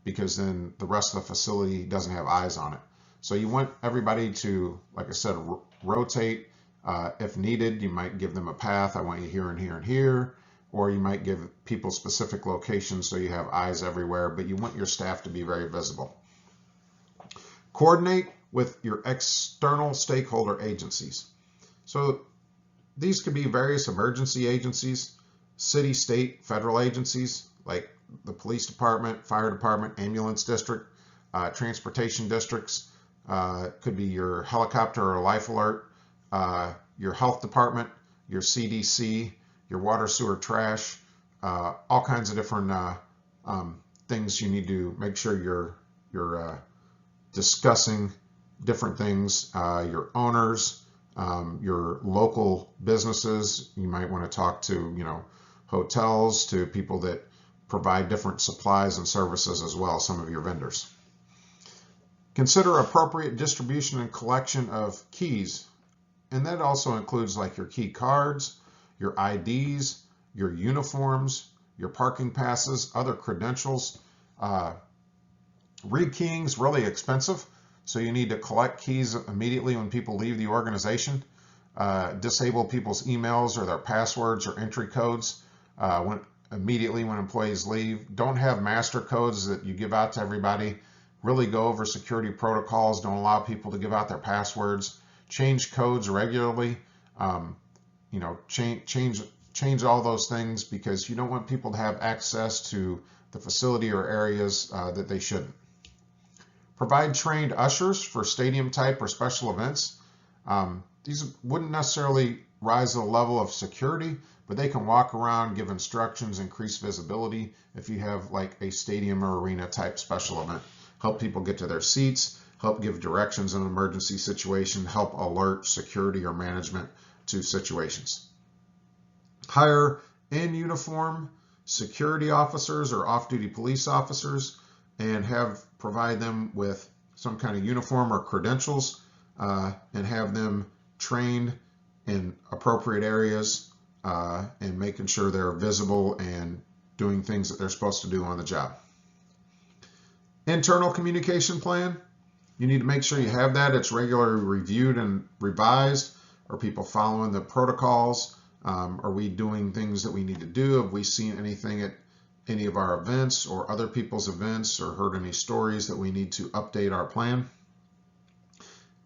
because then the rest of the facility doesn't have eyes on it. So you want everybody to, like I said, rotate. If needed, you might give them a path. I want you here and here and here. Or you might give people specific locations so you have eyes everywhere, but you want your staff to be very visible. Coordinate with your external stakeholder agencies. So these could be various emergency agencies, city, state, federal agencies like the police department, fire department, ambulance district, transportation districts. Could be your helicopter or life alert, your health department, your CDC, your water, sewer, trash, all kinds of different things you need to make sure you're discussing different things. Your owners, your local businesses. You might want to talk to hotels, to people that provide different supplies and services as well, some of your vendors. Consider appropriate distribution and collection of keys, and that also includes like your key cards, your IDs, your uniforms, your parking passes, other credentials. Rekeying is really expensive, so you need to collect keys immediately when people leave the organization. Disable people's emails or their passwords or entry codes immediately when employees leave. Don't have master codes that you give out to everybody. Really go over security protocols. Don't allow people to give out their passwords. Change codes regularly. Change all those things because you don't want people to have access to the facility or areas that they shouldn't. Provide trained ushers for stadium type or special events. These wouldn't necessarily rise to the level of security, but they can walk around, give instructions, increase visibility if you have like a stadium or arena type special event. Help people get to their seats, help give directions in an emergency situation, help alert security or management to situations. Hire in uniform security officers or off-duty police officers and provide them with some kind of uniform or credentials and have them trained in appropriate areas and making sure they're visible and doing things that they're supposed to do on the job. Internal communication plan. You need to make sure you have that. It's regularly reviewed and revised. Are people following the protocols? Are we doing things that we need to do? Have we seen anything at any of our events or other people's events or heard any stories that we need to update our plan?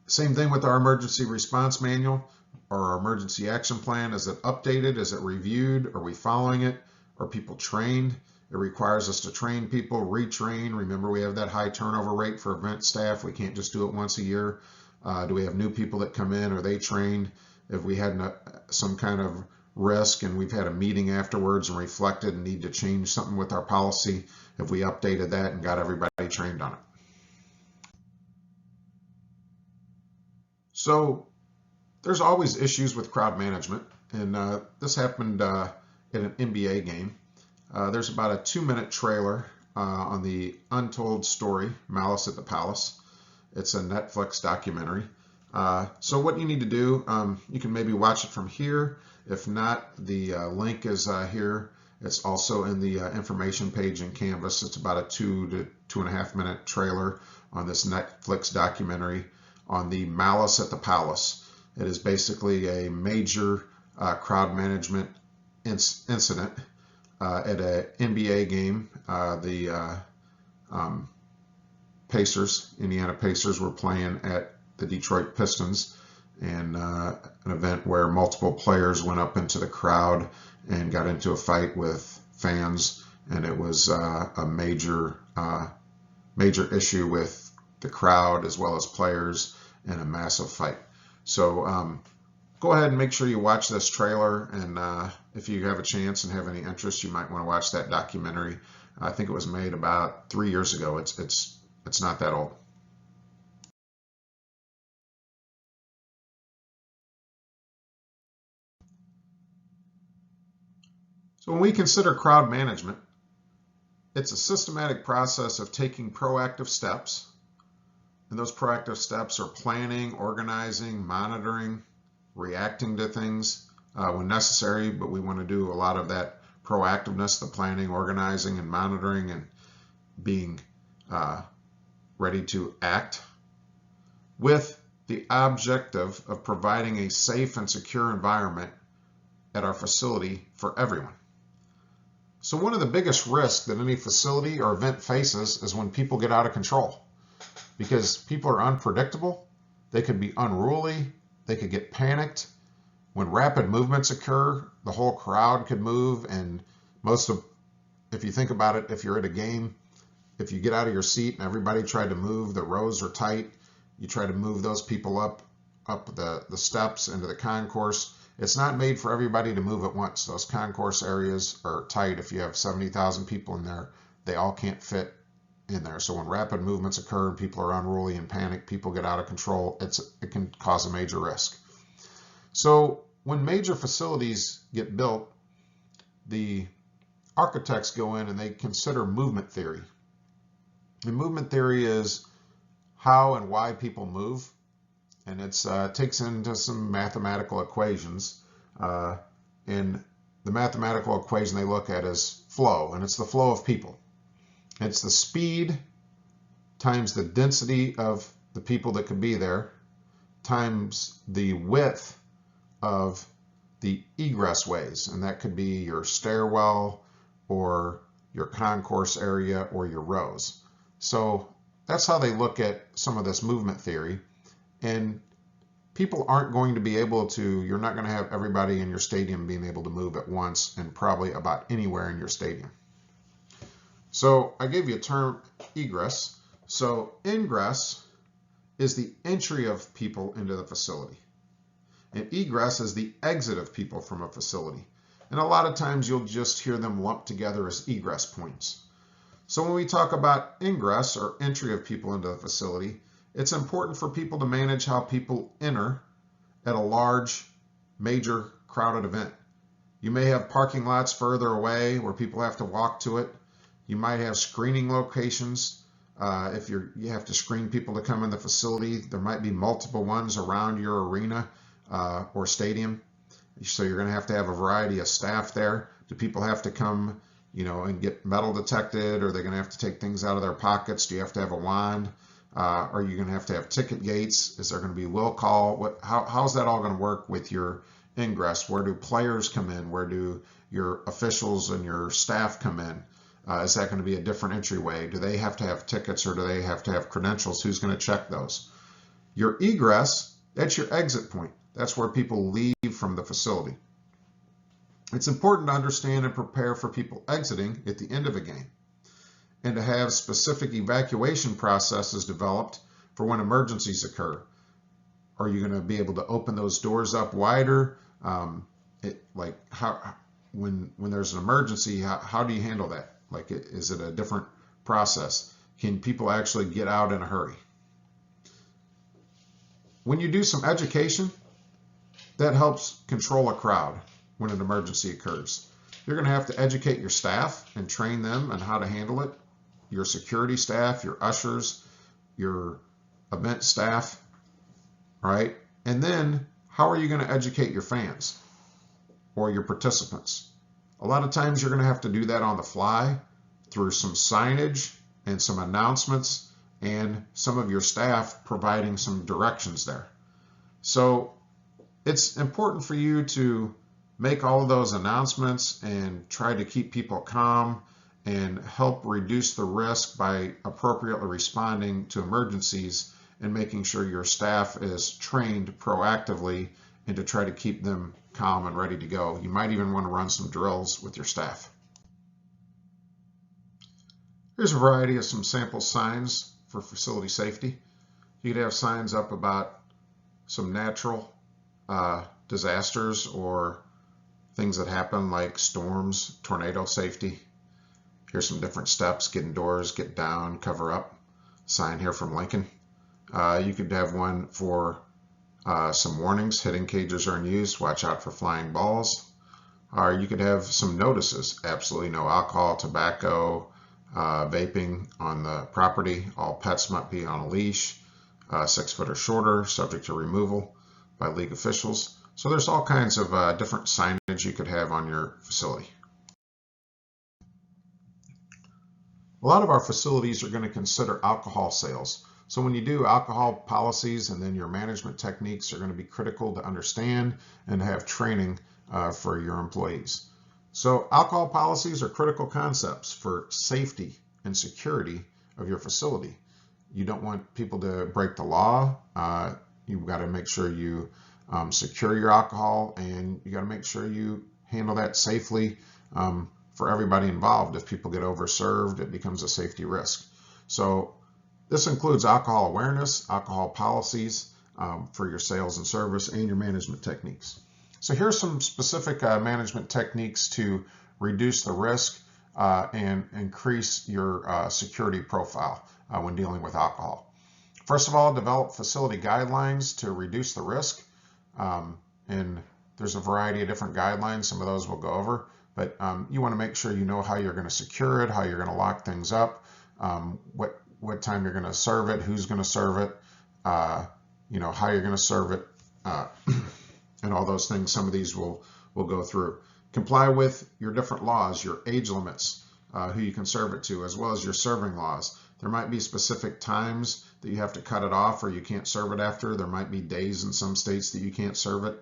Same thing with our emergency response manual or our emergency action plan. Is it updated? Is it reviewed? Are we following it? Are people trained? It requires us to train people, retrain. Remember, we have that high turnover rate for event staff. We can't just do it once a year. Do we have new people that come in? Are they trained? If we had some kind of risk and we've had a meeting afterwards and reflected and need to change something with our policy, if we updated that and got everybody trained on it. So there's always issues with crowd management, and this happened at an NBA game. There's about a 2-minute trailer on the untold story, Malice at the Palace. It's a Netflix documentary. So what you need to do, you can maybe watch it from here. If not, the link is here. It's also in the information page in Canvas. It's about a 2 to 2.5 minute trailer on this Netflix documentary on the Malice at the Palace. It is basically a major crowd management incident at an NBA game. The Indiana Pacers were playing at the Detroit Pistons, and an event where multiple players went up into the crowd and got into a fight with fans, and it was a major issue with the crowd as well as players and a massive fight. So go ahead and make sure you watch this trailer, and if you have a chance and have any interest, you might want to watch that documentary. I think it was made about 3 years ago. It's It's not that old. So when we consider crowd management, it's a systematic process of taking proactive steps. And those proactive steps are planning, organizing, monitoring, reacting to things when necessary, but we want to do a lot of that proactiveness, the planning, organizing, and monitoring, and being ready to act, with the objective of providing a safe and secure environment at our facility for everyone. So one of the biggest risks that any facility or event faces is when people get out of control, because people are unpredictable. They could be unruly. They could get panicked. When rapid movements occur, the whole crowd could move, and if you think about it, if you're at a game, if you get out of your seat and everybody tried to move, the rows are tight, you try to move those people up the steps into the concourse. It's not made for everybody to move at once. Those concourse areas are tight. If you have 70,000 people in there, they all can't fit in there. So when rapid movements occur and people are unruly and panic, people get out of control, it can cause a major risk. So when major facilities get built, the architects go in and they consider movement theory. And movement theory is how and why people move. And it takes into some mathematical equations. And the mathematical equation they look at is flow, and it's the flow of people. It's the speed times the density of the people that could be there times the width of the egress ways. And that could be your stairwell or your concourse area or your rows. So that's how they look at some of this movement theory. And people aren't going to be able to, you're not going to have everybody in your stadium being able to move at once, and probably about anywhere in your stadium. So I gave you a term, egress. So ingress is the entry of people into the facility, and egress is the exit of people from a facility. And a lot of times you'll just hear them lumped together as egress points. So when we talk about ingress, or entry of people into the facility, it's important for people to manage how people enter at a large, major, crowded event. You may have parking lots further away where people have to walk to it. You might have screening locations. If you have to screen people to come in the facility, there might be multiple ones around your arena or stadium. So you're going to have a variety of staff there. Do people have to come, and get metal detected? Or are they going to have to take things out of their pockets? Do you have to have a wand? Are you going to have ticket gates? Is there going to be will call? How's that all going to work with your ingress? Where do players come in? Where do your officials and your staff come in? Is that going to be a different entryway? Do they have to have tickets, or do they have to have credentials? Who's going to check those? Your egress, that's your exit point. That's where people leave from the facility. It's important to understand and prepare for people exiting at the end of a game, and to have specific evacuation processes developed for when emergencies occur. Are you going to be able to open those doors up wider? When there's an emergency, how do you handle that? Is it a different process? Can people actually get out in a hurry? When you do some education, that helps control a crowd when an emergency occurs. You're going to have to educate your staff and train them on how to handle it. Your security staff, your ushers, your event staff, right? And then how are you going to educate your fans or your participants? A lot of times you're going to have to do that on the fly through some signage and some announcements, and some of your staff providing some directions there. So it's important for you to make all of those announcements and try to keep people calm and help reduce the risk by appropriately responding to emergencies, and making sure your staff is trained proactively and to try to keep them calm and ready to go. You might even want to run some drills with your staff. Here's a variety of some sample signs for facility safety. You could have signs up about some natural disasters or things that happen like storms, tornado safety. Here's some different steps: get indoors, get down, cover up. sign here from Lincoln. You could have one for some warnings, hitting cages are in use, watch out for flying balls. Or you could have some notices, absolutely no alcohol, tobacco, vaping on the property, all pets might be on a leash, 6 foot or shorter, subject to removal by league officials. So there's all kinds of different signage you could have on your facility. A lot of our facilities are going to consider alcohol sales. So when you do alcohol policies, and then your management techniques are going to be critical to understand and have training for your employees. So alcohol policies are critical concepts for safety and security of your facility. You don't want people to break the law. You've got to make sure you secure your alcohol, and you got to make sure you handle that safely for everybody involved. If people get overserved, it becomes a safety risk. So this includes alcohol awareness, alcohol policies for your sales and service, and your management techniques. So here's some specific management techniques to reduce the risk and increase your security profile when dealing with alcohol. First of all, develop facility guidelines to reduce the risk. And there's a variety of different guidelines. Some of those we'll go over, but you want to make sure you know how you're going to secure it, how you're going to lock things up, what time you're going to serve it, who's going to serve it, how you're going to serve it, and all those things. Some of these we'll go through. Comply with your different laws, your age limits, who you can serve it to, as well as your serving laws. There might be specific times that you have to cut it off or you can't serve it after. There might be days in some states that you can't serve it.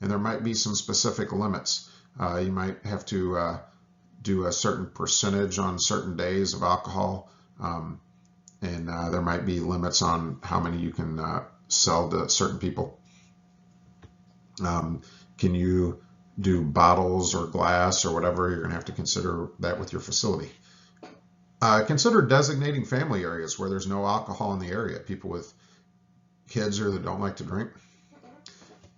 And there might be some specific limits. You might have to do a certain percentage on certain days of alcohol. And there might be limits on how many you can sell to certain people. Can you do bottles or glass or whatever? You're going to have to consider that with your facility. Consider designating family areas where there's no alcohol in the area, people with kids or that don't like to drink.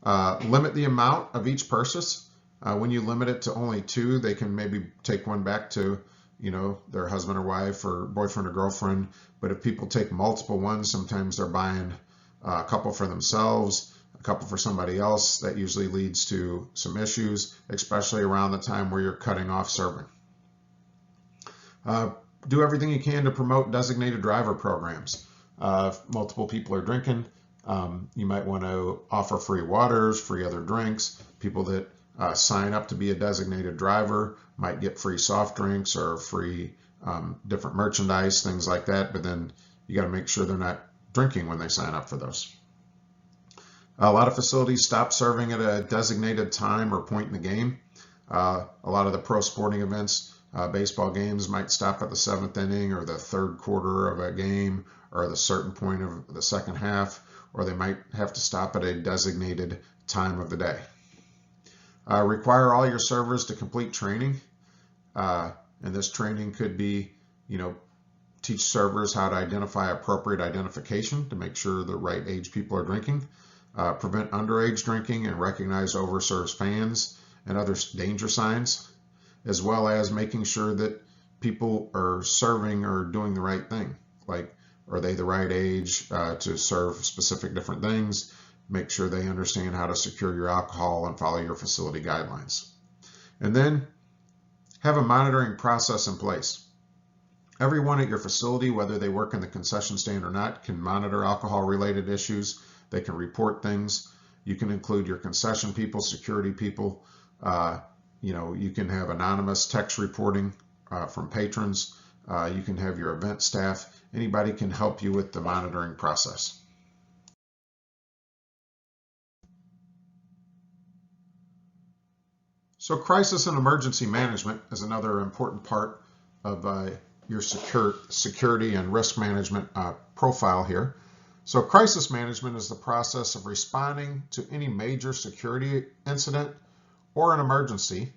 Limit the amount of each purchase. When you limit it to only 2, they can maybe take one back to their husband or wife or boyfriend or girlfriend. But if people take multiple ones, sometimes they're buying a couple for themselves, a couple for somebody else. That usually leads to some issues, especially around the time where you're cutting off serving. Do everything you can to promote designated driver programs. If multiple people are drinking, you might want to offer free waters, free other drinks. People that sign up to be a designated driver might get free soft drinks or free different merchandise, things like that. But then you got to make sure they're not drinking when they sign up for those. A lot of facilities stop serving at a designated time or point in the game. A lot of the pro sporting events, baseball games might stop at the 7th inning or the 3rd quarter of a game or the certain point of the second half, or they might have to stop at a designated time of the day. Require all your servers to complete training. And this training could be, teach servers how to identify appropriate identification to make sure the right age people are drinking. Prevent underage drinking and recognize overserved fans and other danger signs, as well as making sure that people are serving or doing the right thing. Like, are they the right age to serve specific different things? Make sure they understand how to secure your alcohol and follow your facility guidelines. And then have a monitoring process in place. Everyone at your facility, whether they work in the concession stand or not, can monitor alcohol-related issues. They can report things. You can include your concession people, security people. You can have anonymous text reporting from patrons. You can have your event staff. Anybody can help you with the monitoring process. So crisis and emergency management is another important part of your security and risk management profile here. So crisis management is the process of responding to any major security incident or an emergency,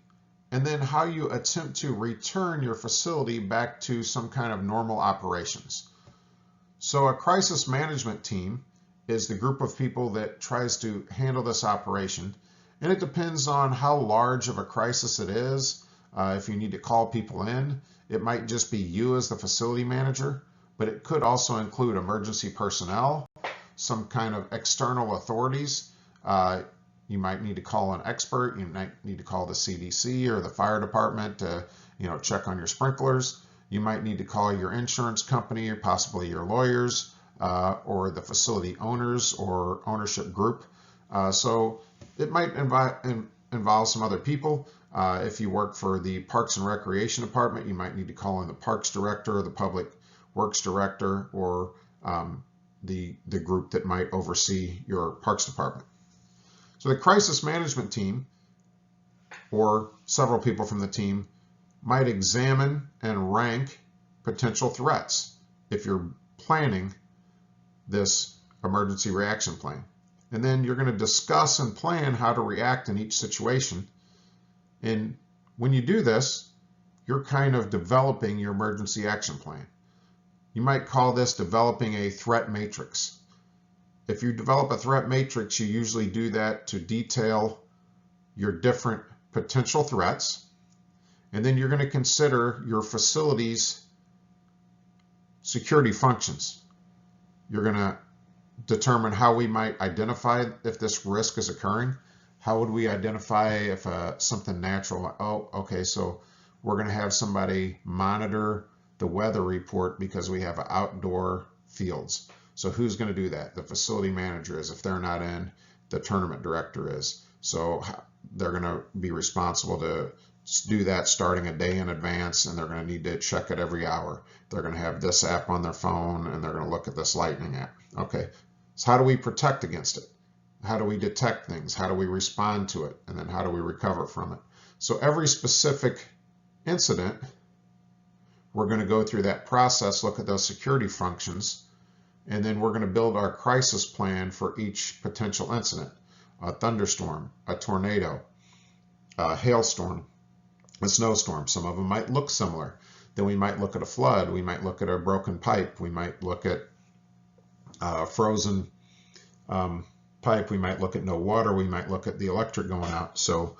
and then how you attempt to return your facility back to some kind of normal operations. So a crisis management team is the group of people that tries to handle this operation, and it depends on how large of a crisis it is. If you need to call people in, it might just be you as the facility manager, but it could also include emergency personnel, some kind of external authorities. You might need to call an expert. You might need to call the CDC or the fire department to, check on your sprinklers. You might need to call your insurance company or possibly your lawyers or the facility owners or ownership group. So it might involve some other people. If you work for the Parks and Recreation Department, you might need to call in the Parks Director or the Public Works Director or the group that might oversee your Parks Department. So the crisis management team, or several people from the team, might examine and rank potential threats if you're planning this emergency reaction plan. And then you're going to discuss and plan how to react in each situation. And when you do this, you're kind of developing your emergency action plan. You might call this developing a threat matrix. If you develop a threat matrix, you usually do that to detail your different potential threats. And then you're going to consider your facility's security functions. You're going to determine how we might identify if this risk is occurring. How would we identify if something natural? Oh, okay, so we're going to have somebody monitor the weather report because we have outdoor fields. So who's going to do that? The facility manager is. If they're not in, the tournament director is. So they're going to be responsible to do that starting a day in advance, and they're going to need to check it every hour. They're going to have this app on their phone, and they're going to look at this lightning app. Okay, so how do we protect against it? How do we detect things? How do we respond to it? And then how do we recover from it? So every specific incident, we're going to go through that process, look at those security functions, and then we're going to build our crisis plan for each potential incident. A thunderstorm, a tornado, a hailstorm, a snowstorm. Some of them might look similar. Then we might look at a flood. We might look at a broken pipe. We might look at frozen pipe. We might look at no water. We might look at the electric going out. So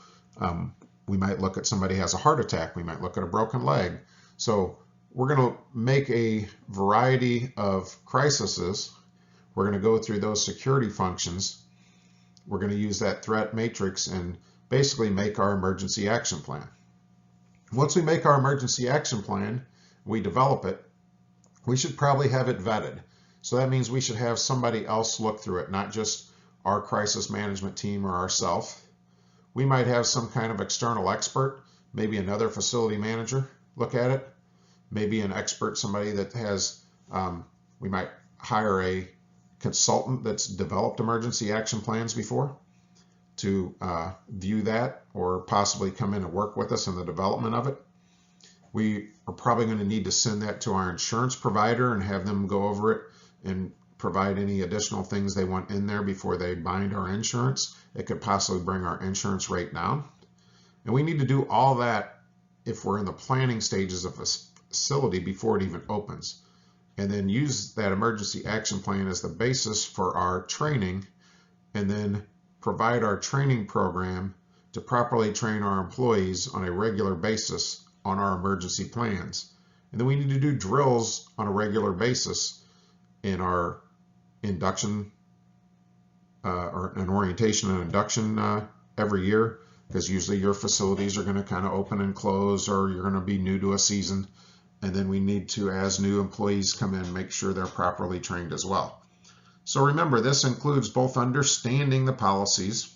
we might look at somebody has a heart attack. We might look at a broken leg. So we're going to make a variety of crises. We're going to go through those security functions. We're going to use that threat matrix and basically make our emergency action plan. Once we make our emergency action plan, we develop it, we should probably have it vetted. So that means we should have somebody else look through it, not just our crisis management team or ourselves. We might have some kind of external expert, maybe another facility manager, look at it. Maybe an expert, somebody that has, we might hire a consultant that's developed emergency action plans before to view that, or possibly come in and work with us in the development of it. We are probably going to need to send that to our insurance provider and have them go over it and provide any additional things they want in there before they bind our insurance. It could possibly bring our insurance rate down. And we need to do all that if we're in the planning stages of a facility before it even opens. And then use that emergency action plan as the basis for our training, and then provide our training program to properly train our employees on a regular basis on our emergency plans. And then we need to do drills on a regular basis in our induction or an orientation and induction every year, because usually your facilities are going to kind of open and close, or you're going to be new to a season. And then we need to, as new employees come in, make sure they're properly trained as well. So remember, this includes both understanding the policies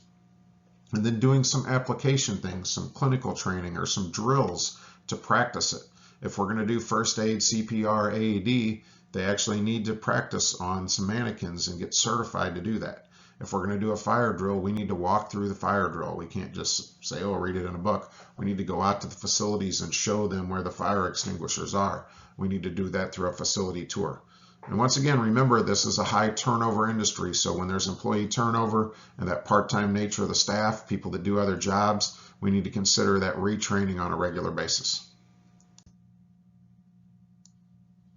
and then doing some application things, some clinical training or some drills to practice it. If we're going to do first aid, CPR, AED, they actually need to practice on some mannequins and get certified to do that. If we're going to do a fire drill, we need to walk through the fire drill. We can't just say, oh, read it in a book. We need to go out to the facilities and show them where the fire extinguishers are. We need to do that through a facility tour. And once again, remember, this is a high turnover industry. So when there's employee turnover and that part-time nature of the staff, people that do other jobs, we need to consider that retraining on a regular basis.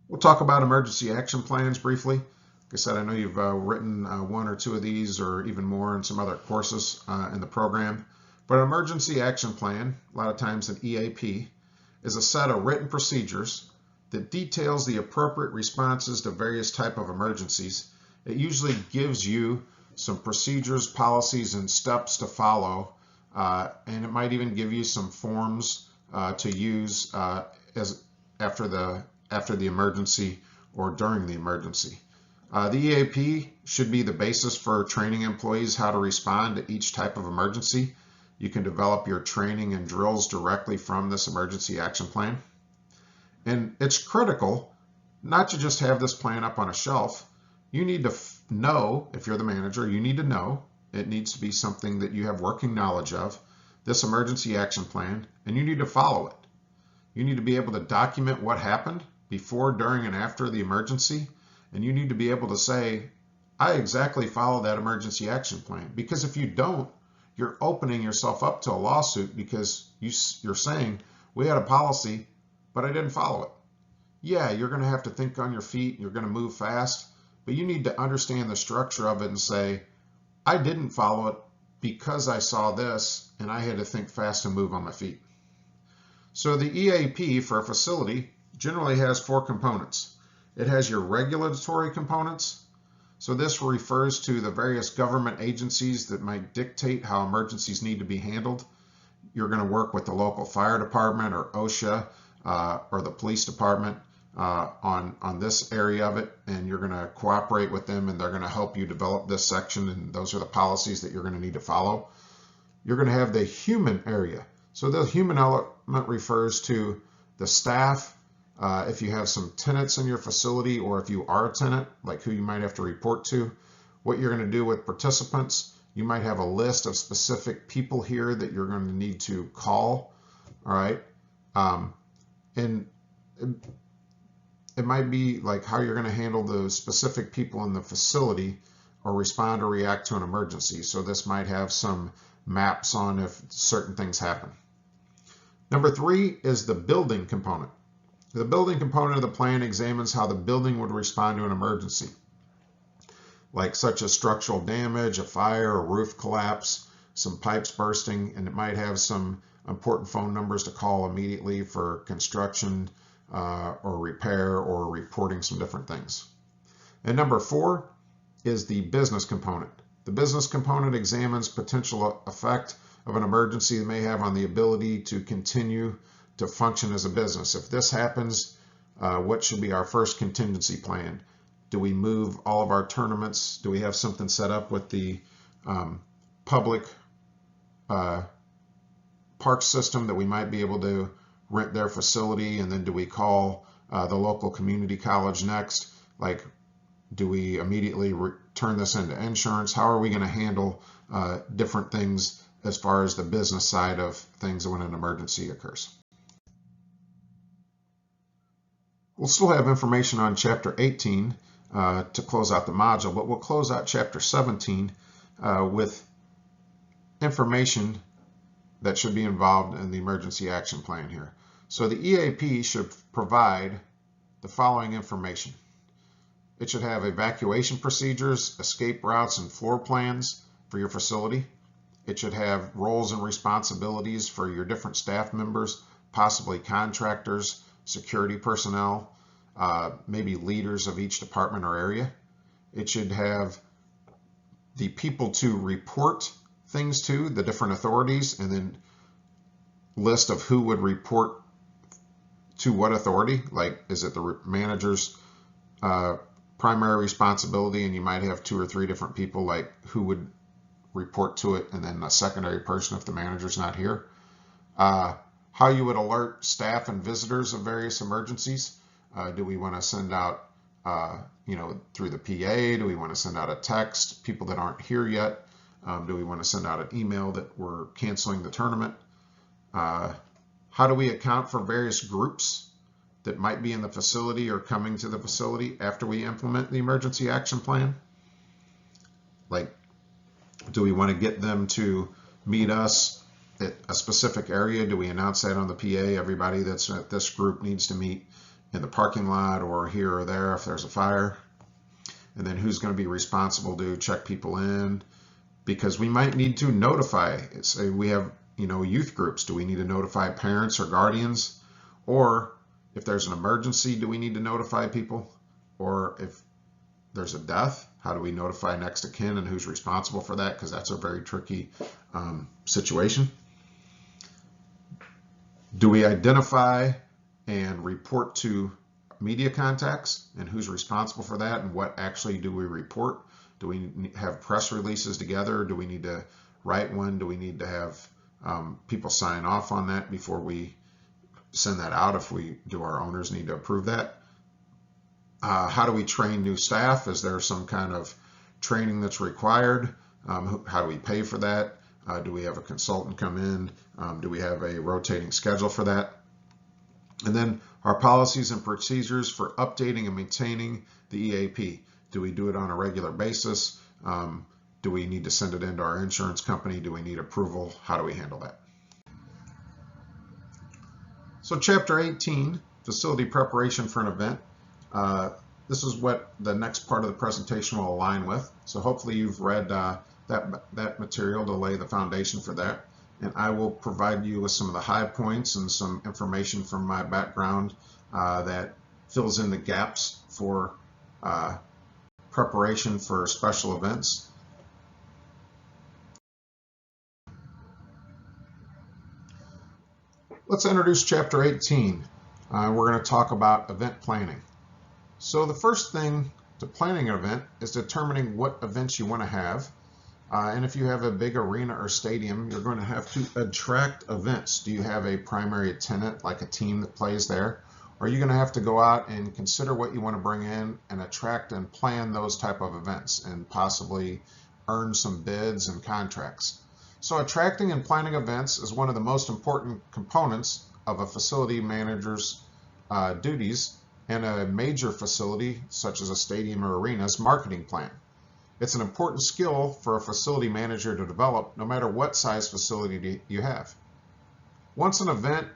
We'll talk about emergency action plans briefly. Like I said, I know you've written one or two of these or even more in some other courses in the program. But an emergency action plan, a lot of times an EAP, is a set of written procedures that details the appropriate responses to various types of emergencies. It usually gives you some procedures, policies, and steps to follow, and it might even give you some forms to use as after the emergency or during the emergency. The EAP should be the basis for training employees how to respond to each type of emergency. You can develop your training and drills directly from this emergency action plan. And it's critical not to just have this plan up on a shelf. You need to know, if you're the manager, you need to know, it needs to be something that you have working knowledge of, this emergency action plan, and you need to follow it. You need to be able to document what happened before, during, and after the emergency, and you need to be able to say, I exactly follow that emergency action plan. Because if you don't, you're opening yourself up to a lawsuit because you're saying, we had a policy, but I didn't follow it. Yeah, you're going to have to think on your feet, you're going to move fast, but you need to understand the structure of it and say, I didn't follow it because I saw this and I had to think fast and move on my feet. So the EAP for a facility generally has 4 components. It has your regulatory components. So this refers to the various government agencies that might dictate how emergencies need to be handled. You're going to work with the local fire department or OSHA or the police department on this area of it, and you're going to cooperate with them, and they're going to help you develop this section, and those are the policies that you're going to need to follow. You're going to have the human area. So the human element refers to the staff, if you have some tenants in your facility, or if you are a tenant, like who you might have to report to, what you're going to do with participants. You might have a list of specific people here that you're going to need to call, all right? And it might be like how you're going to handle those specific people in the facility or respond or react to an emergency. So this might have some maps on if certain things happen. Number 3 is the building component. The building component of the plan examines how the building would respond to an emergency, like such as structural damage, a fire, a roof collapse, some pipes bursting, and it might have some important phone numbers to call immediately for construction or repair or reporting some different things. And number 4 is the business component. The business component examines potential effect of an emergency that may have on the ability to continue to function as a business. If this happens, what should be our first contingency plan? Do we move all of our tournaments? Do we have something set up with the public park system that we might be able to rent their facility? And then do we call the local community college next? Like, do we immediately turn this into insurance? How are we going to handle different things as far as the business side of things when an emergency occurs? We'll still have information on Chapter 18 to close out the module, but we'll close out Chapter 17 with information that should be involved in the emergency action plan here. So the EAP should provide the following information. It should have evacuation procedures, escape routes, and floor plans for your facility. It should have roles and responsibilities for your different staff members, possibly contractors, security personnel, maybe leaders of each department or area. It should have the people to report things to, the different authorities, and then list of who would report to what authority. Like, is it the manager's primary responsibility, and you might have 2 or 3 different people, like who would report to it, and then a secondary person if the manager's not here. How you would alert staff and visitors of various emergencies. Do we want to send out, through the PA? Do we want to send out a text? People that aren't here yet. Do we want to send out an email that we're canceling the tournament? How do we account for various groups that might be in the facility or coming to the facility after we implement the emergency action plan? Like, do we want to get them to meet us at a specific area? Do we announce that on the PA? Everybody that's at this group needs to meet in the parking lot or here or there if there's a fire. And then who's going to be responsible to check people in? Because we might need to notify, say we have, youth groups. Do we need to notify parents or guardians? Or If there's an emergency, do we need to notify people? Or if there's a death, how do we notify next of kin and who's responsible for that? Because that's a very tricky situation. Do we identify and report to media contacts, and who's responsible for that, and what actually do we report? Do we have press releases together? Do we need to write one? Do we need to have people sign off on that before we send that out? If we do, our owners need to approve that. How do we train new staff? Is there some kind of training that's required? How do we pay for that? Do we have a consultant come in? Do we have a rotating schedule for that? And then our policies and procedures for updating and maintaining the EAP. Do we do it on a regular basis? Do we need to send it into our insurance company? Do we need approval? How do we handle that? So Chapter 18, Facility Preparation for an Event. This is what the next part of the presentation will align with. So hopefully you've read that material to lay the foundation for that. And I will provide you with some of the high points and some information from my background that fills in the gaps for preparation for special events. Let's introduce Chapter 18. We're going to talk about event planning. So the first thing to planning an event is determining what events you want to have. And if you have a big arena or stadium, you're going to have to attract events. Do you have a primary tenant, like a team that plays there? Or are you going to have to go out and consider what you want to bring in and attract and plan those type of events and possibly earn some bids and contracts? So attracting and planning events is one of the most important components of a facility manager's duties in a major facility, such as a stadium or arena's marketing plan. It's an important skill for a facility manager to develop, no matter what size facility you have. Once an event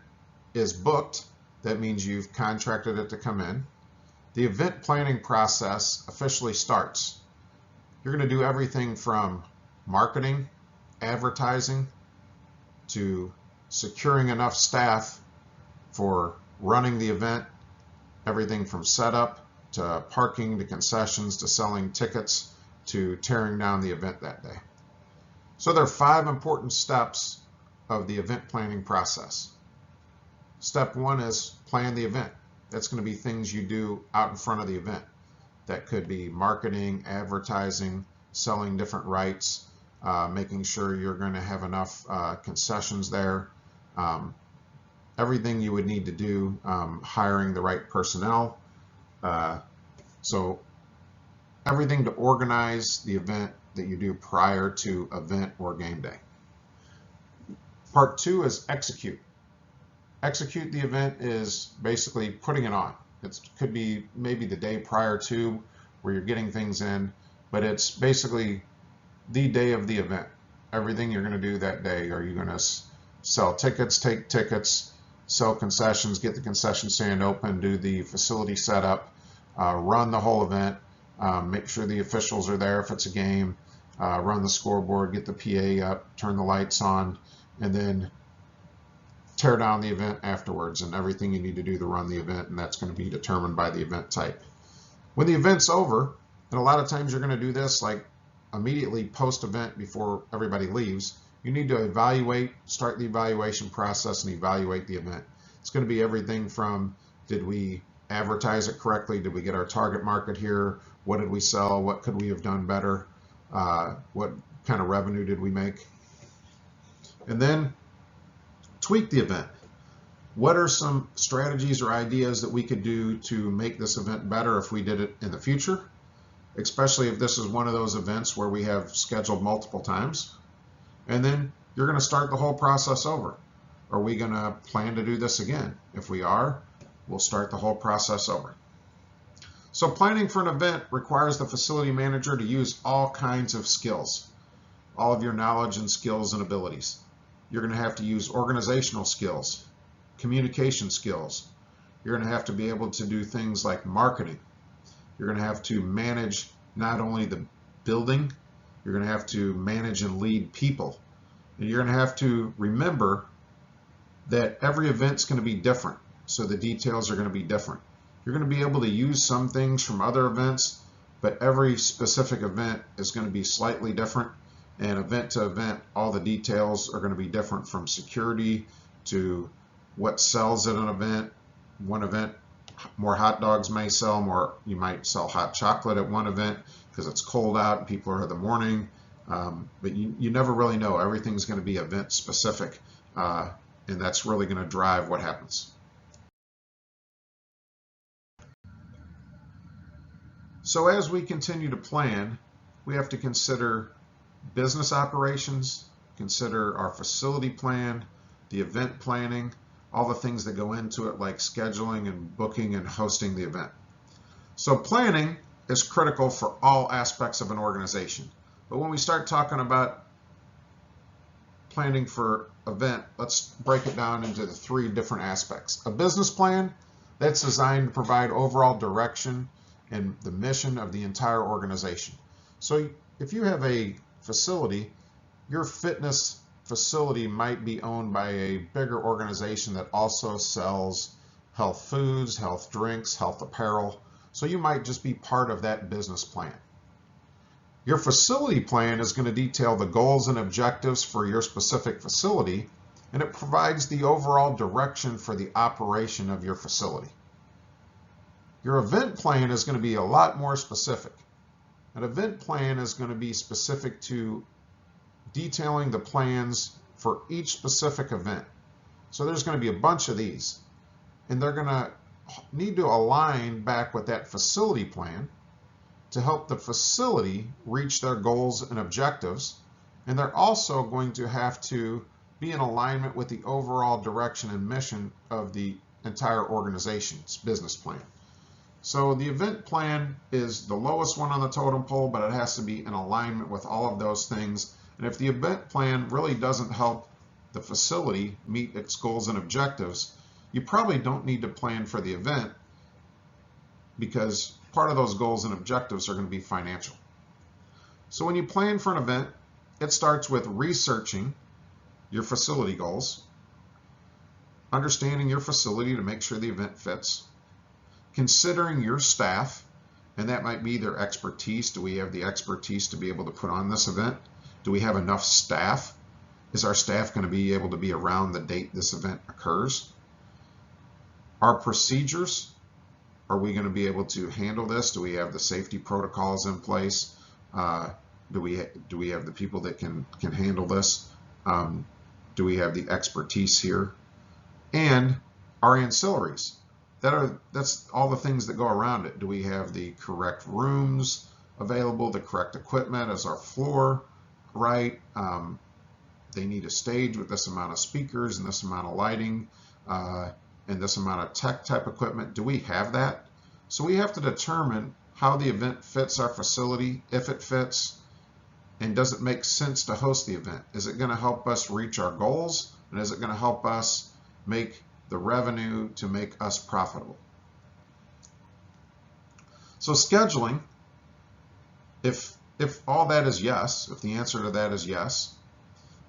is booked, that means you've contracted it to come in, the event planning process officially starts. You're going to do everything from marketing, advertising, to securing enough staff for running the event, everything from setup to parking to concessions to selling tickets to tearing down the event that day. So there are 5 important steps of the event planning process. Step 1 is plan the event. That's going to be things you do out in front of the event. That could be marketing, advertising, selling different rights, making sure you're going to have enough concessions there, everything you would need to do, hiring the right personnel. So everything to organize the event that you do prior to event or game day. Part 2 is execute. Execute the event is basically putting it on. It could be maybe the day prior to, where you're getting things in, but it's basically the day of the event. Everything you're going to do that day. Are you going to sell tickets, take tickets, sell concessions, get the concession stand open, do the facility setup, run the whole event, make sure the officials are there if it's a game, run the scoreboard, get the PA up, turn the lights on, and then tear down the event afterwards, and everything you need to do to run the event, and that's going to be determined by the event type. When the event's over, and a lot of times you're going to do this like immediately post-event before everybody leaves, you need to evaluate, start the evaluation process and evaluate the event. It's going to be everything from, did we advertise it correctly? Did we get our target market here? What did we sell? What could we have done better? What kind of revenue did we make? And then tweak the event. What are some strategies or ideas that we could do to make this event better if we did it in the future? Especially if this is one of those events where we have scheduled multiple times. And then you're going to start the whole process over. Are we going to plan to do this again? If we are, we'll start the whole process over. So planning for an event requires the facility manager to use all kinds of skills, all of your knowledge and skills and abilities. You're going to have to use organizational skills, communication skills. You're going to have to be able to do things like marketing. You're going to have to manage not only the building, you're going to have to manage and lead people. And you're going to have to remember that every event's going to be different. so the details are going to be different. You're going to be able to use some things from other events, but every specific event is going to be slightly different, and event to event, all the details are going to be different, from security to what sells at an event. One event, more hot dogs may sell, more you might sell hot chocolate at one event because it's cold out and people are in the morning, but you never really know. Everything's going to be event specific, and that's really going to drive what happens. So as we continue to plan, we have to consider business operations, consider our facility plan, the event planning, all the things that go into it, like scheduling and booking and hosting the event. So planning is critical for all aspects of an organization. But when we start talking about planning for event, let's break it down into the three different aspects. A business plan, that's designed to provide overall direction and the mission of the entire organization. So if you have a facility, your fitness facility might be owned by a bigger organization that also sells health foods, health drinks, health apparel. So you might just be part of that business plan. Your facility plan is going to detail the goals and objectives for your specific facility, and it provides the overall direction for the operation of your facility. Your event plan is going to be a lot more specific. An event plan is going to be specific to detailing the plans for each specific event. So there's going to be a bunch of these, and they're going to need to align back with that facility plan to help the facility reach their goals and objectives, and they're also going to have to be in alignment with the overall direction and mission of the entire organization's business plan. So the event plan is the lowest one on the totem pole, but it has to be in alignment with all of those things. And if the event plan really doesn't help the facility meet its goals and objectives, you probably don't need to plan for the event, because part of those goals and objectives are going to be financial. So when you plan for an event, it starts with researching your facility goals, understanding your facility to make sure the event fits, considering your staff, and that might be their expertise. Do we have the expertise to be able to put on this event? Do we have enough staff? Is our staff going to be able to be around the date this event occurs? Our procedures, are we going to be able to handle this? Do we have the safety protocols in place? Do we have the people that can handle this? Do we have the expertise here? And our ancillaries. That's all the things that go around it. Do we have the correct rooms available, the correct equipment? Is our floor right? They need a stage with this amount of speakers and this amount of lighting and this amount of tech type equipment. Do we have that? So we have to determine how the event fits our facility, if it fits, and does it make sense to host the event? Is it going to help us reach our goals? And is it going to help us make the revenue to make us profitable? So scheduling, if all that is yes, if the answer to that is yes,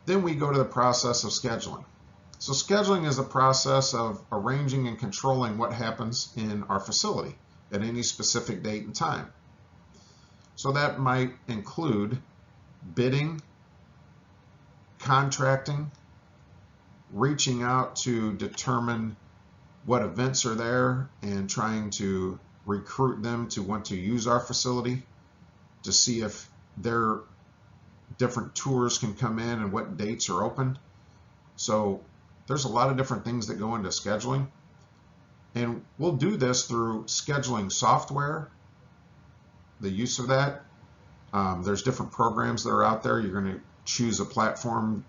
then we go to the process of scheduling. So scheduling is the process of arranging and controlling what happens in our facility at any specific date and time. So that might include bidding, contracting, reaching out to determine what events are there and trying to recruit them to want to use our facility, to see if their different tours can come in and what dates are open. So there's a lot of different things that go into scheduling, and we'll do this through scheduling software, the use of that. There's different programs that are out there. You're going to choose a platform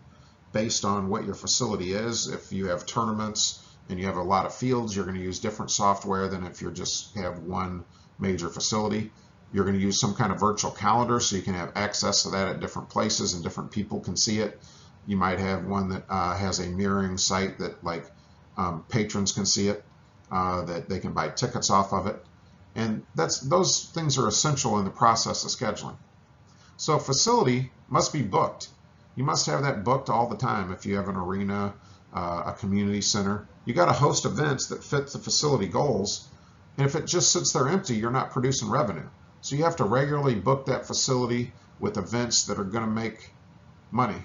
based on what your facility is. If you have tournaments and you have a lot of fields, you're going to use different software than if you just have one major facility. You're going to use some kind of virtual calendar so you can have access to that at different places and different people can see it. You might have one that has a mirroring site that patrons can see it, that they can buy tickets off of it. And those things are essential in the process of scheduling. So a facility must be booked. You must have that booked all the time. If you have an arena, a community center. You got to host events that fit the facility goals. And if it just sits there empty, you're not producing revenue. So you have to regularly book that facility with events that are going to make money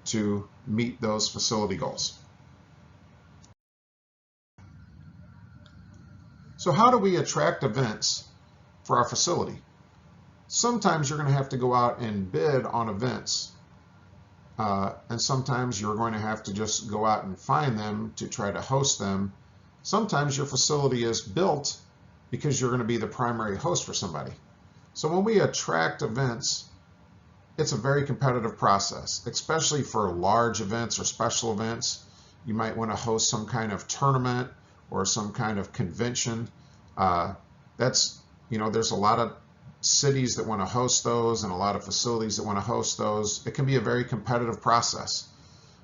to meet those facility goals. So how do we attract events for our facility? Sometimes you're going to have to go out and bid on events. And sometimes you're going to have to just go out and find them to try to host them. Sometimes your facility is built because you're going to be the primary host for somebody. So when we attract events, it's a very competitive process, especially for large events or special events. You might want to host some kind of tournament or some kind of convention. There's a lot of cities that want to host those and a lot of facilities that want to host those. It can be a very competitive process.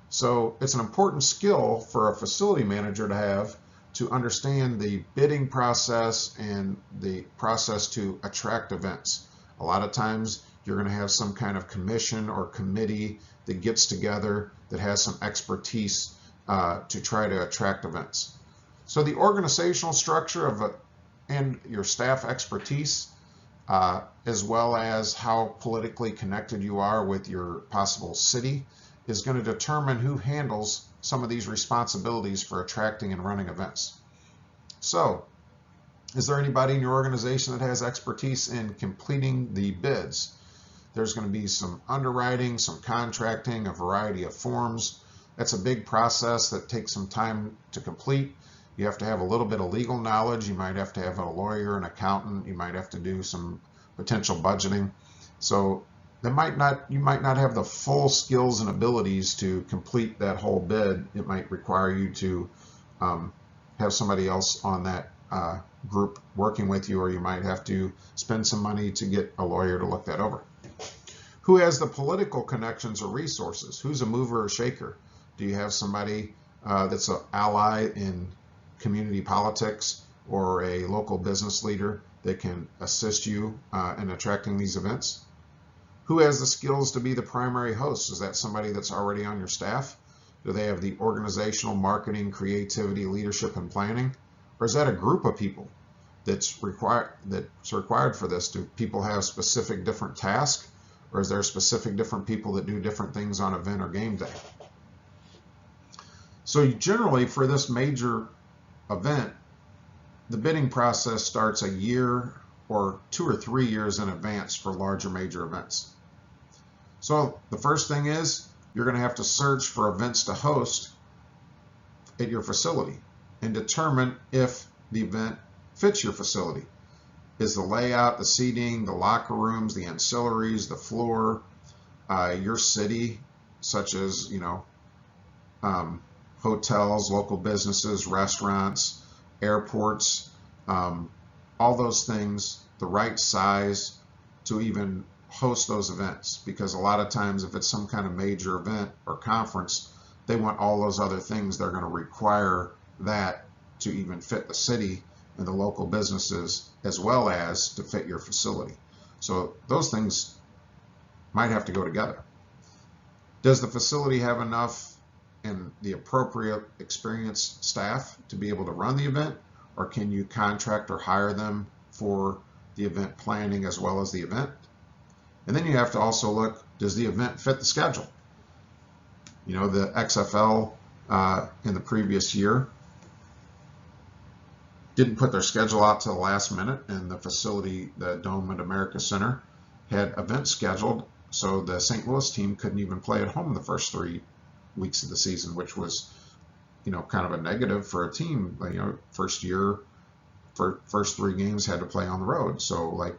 So it's an important skill for a facility manager to have to understand the bidding process and the process to attract events. A lot of times you're going to have some kind of commission or committee that gets together that has some expertise to try to attract events. So the organizational structure and your staff expertise, as well as how politically connected you are with your possible city, is going to determine who handles some of these responsibilities for attracting and running events. So, is there anybody in your organization that has expertise in completing the bids? There's going to be some underwriting, some contracting, a variety of forms. That's a big process that takes some time to complete. You have to have a little bit of legal knowledge. You might have to have a lawyer, an accountant. You might have to do some potential budgeting. So you might not have the full skills and abilities to complete that whole bid. It might require you to have somebody else on that group working with you, or you might have to spend some money to get a lawyer to look that over. Who has the political connections or resources? Who's a mover or shaker? Do you have somebody that's an ally in community politics or a local business leader that can assist you in attracting these events? Who has the skills to be the primary host? Is that somebody that's already on your staff? Do they have the organizational, marketing, creativity, leadership, and planning? Or is that a group of people that's required for this? Do people have specific different tasks? Or is there specific different people that do different things on event or game day? So generally for this major event, the bidding process starts a year or 2 or 3 years in advance for larger major events. So the first thing is you're going to have to search for events to host at your facility and determine if the event fits your facility. Is the layout, the seating, the locker rooms, the ancillaries, the floor, your city, such as hotels, local businesses, restaurants, airports, all those things, the right size to even host those events? Because a lot of times if it's some kind of major event or conference, they want all those other things. They're going to require that to even fit the city and the local businesses, as well as to fit your facility. So those things might have to go together. Does the facility have enough and the appropriate experienced staff to be able to run the event, or can you contract or hire them for the event planning as well as the event? And then you have to also look, does the event fit the schedule? The XFL in the previous year didn't put their schedule out to the last minute, and the facility, the Dome at America Center, had events scheduled, so the St. Louis team couldn't even play at home the first 3 weeks of the season, which was, kind of a negative for a team. First 3 games had to play on the road. So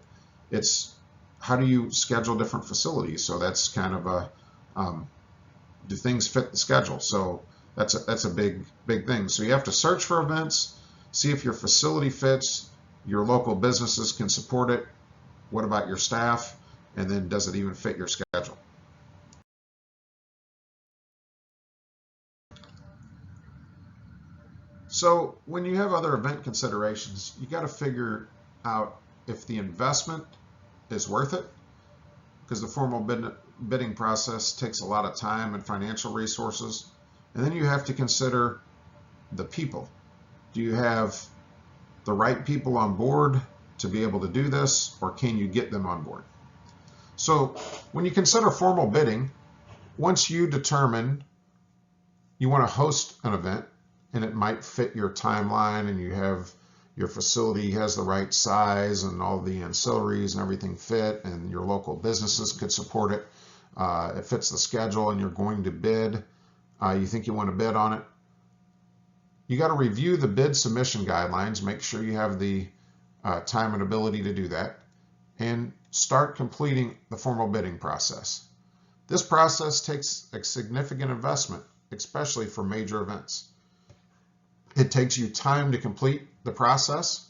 it's how do you schedule different facilities? So that's kind of do things fit the schedule? So that's a big thing. So you have to search for events, see if your facility fits, your local businesses can support it. What about your staff? And then does it even fit your schedule? So when you have other event considerations, you got to figure out if the investment is worth it, because the formal bidding process takes a lot of time and financial resources. And then you have to consider the people. Do you have the right people on board to be able to do this, or can you get them on board? So when you consider formal bidding, once you determine you want to host an event and it might fit your timeline and you have your facility has the right size and all the ancillaries and everything fit and your local businesses could support it, it fits the schedule and you're going to bid, you think you want to bid on it, you got to review the bid submission guidelines, make sure you have the time and ability to do that, and start completing the formal bidding process. This process takes a significant investment, especially for major events. It takes you time to complete the process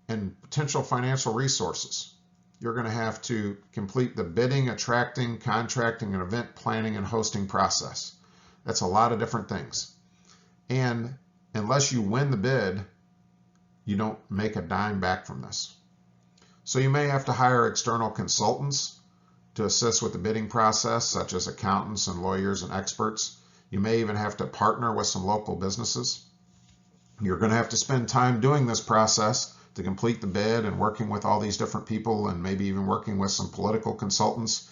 and potential financial resources. You're going to have to complete the bidding, attracting, contracting, and event planning and hosting process. That's a lot of different things. And unless you win the bid, you don't make a dime back from this. So you may have to hire external consultants to assist with the bidding process, such as accountants and lawyers and experts. You may even have to partner with some local businesses. You're going to have to spend time doing this process to complete the bid and working with all these different people and maybe even working with some political consultants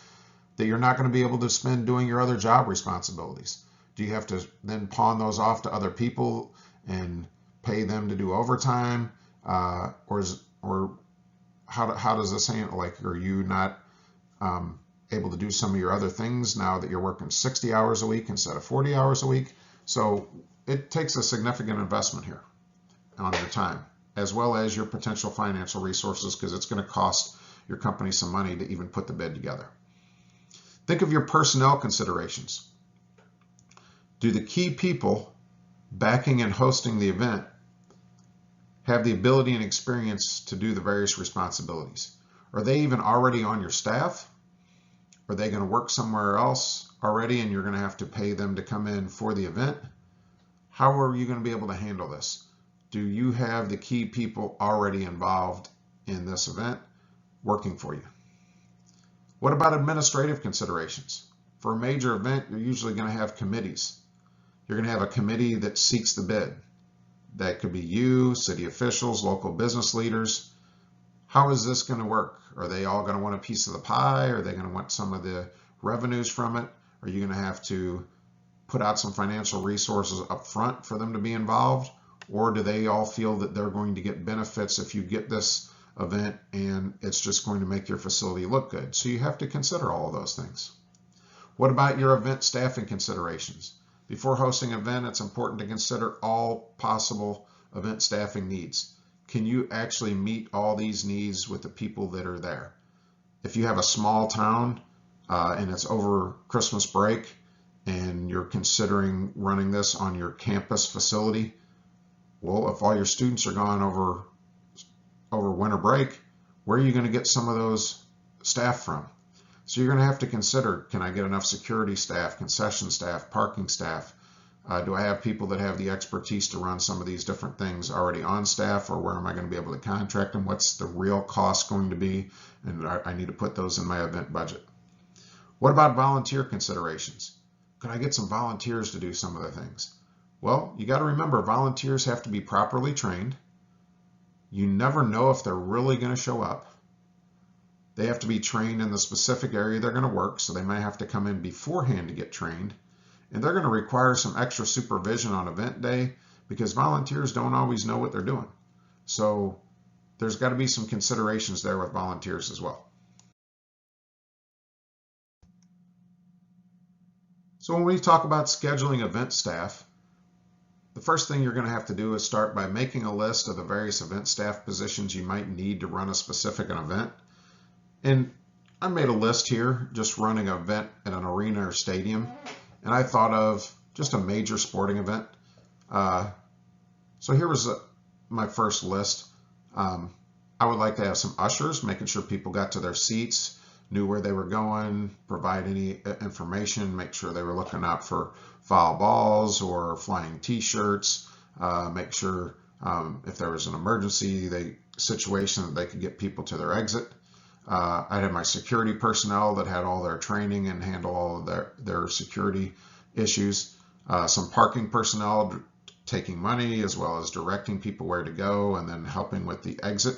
that you're not going to be able to spend doing your other job responsibilities. Do you have to then pawn those off to other people and pay them to do overtime? Or how does this handle? Like, are you not able to do some of your other things now that you're working 60 hours a week instead of 40 hours a week? So it takes a significant investment here on your time, as well as your potential financial resources, because it's going to cost your company some money to even put the bid together. Think of your personnel considerations. Do the key people backing and hosting the event have the ability and experience to do the various responsibilities? Are they even already on your staff? Are they going to work somewhere else already and you're going to have to pay them to come in for the event? How are you going to be able to handle this? Do you have the key people already involved in this event working for you? What about administrative considerations? For a major event, you're usually going to have committees. You're going to have a committee that seeks the bid. That could be you, city officials, local business leaders. How is this going to work? Are they all going to want a piece of the pie? Are they going to want some of the revenues from it? Are you going to have to put out some financial resources up front for them to be involved? Or do they all feel that they're going to get benefits if you get this event and it's just going to make your facility look good? So you have to consider all of those things. What about your event staffing considerations? Before hosting an event, it's important to consider all possible event staffing needs. Can you actually meet all these needs with the people that are there? If you have a small town and it's over Christmas break and you're considering running this on your campus facility, well, if all your students are gone over winter break, where are you going to get some of those staff from? So you're going to have to consider, can I get enough security staff, concession staff, parking staff? Do I have people that have the expertise to run some of these different things already on staff, or where am I going to be able to contract them? What's the real cost going to be? And I need to put those in my event budget. What about volunteer considerations? Can I get some volunteers to do some of the things? Well, you got to remember, volunteers have to be properly trained. You never know if they're really going to show up. They have to be trained in the specific area they're going to work, so they may have to come in beforehand to get trained. And they're going to require some extra supervision on event day because volunteers don't always know what they're doing. So there's got to be some considerations there with volunteers as well. So when we talk about scheduling event staff, the first thing you're going to have to do is start by making a list of the various event staff positions you might need to run a specific event. And I made a list here, just running an event at an arena or stadium. And I thought of just a major sporting event. So here was my first list. I would like to have some ushers, making sure people got to their seats, knew where they were going, provide any information, make sure they were looking out for foul balls or flying t-shirts, make sure if there was an emergency situation that they could get people to their exit. I had my security personnel that had all their training and handle all of their security issues. Some parking personnel taking money as well as directing people where to go and then helping with the exit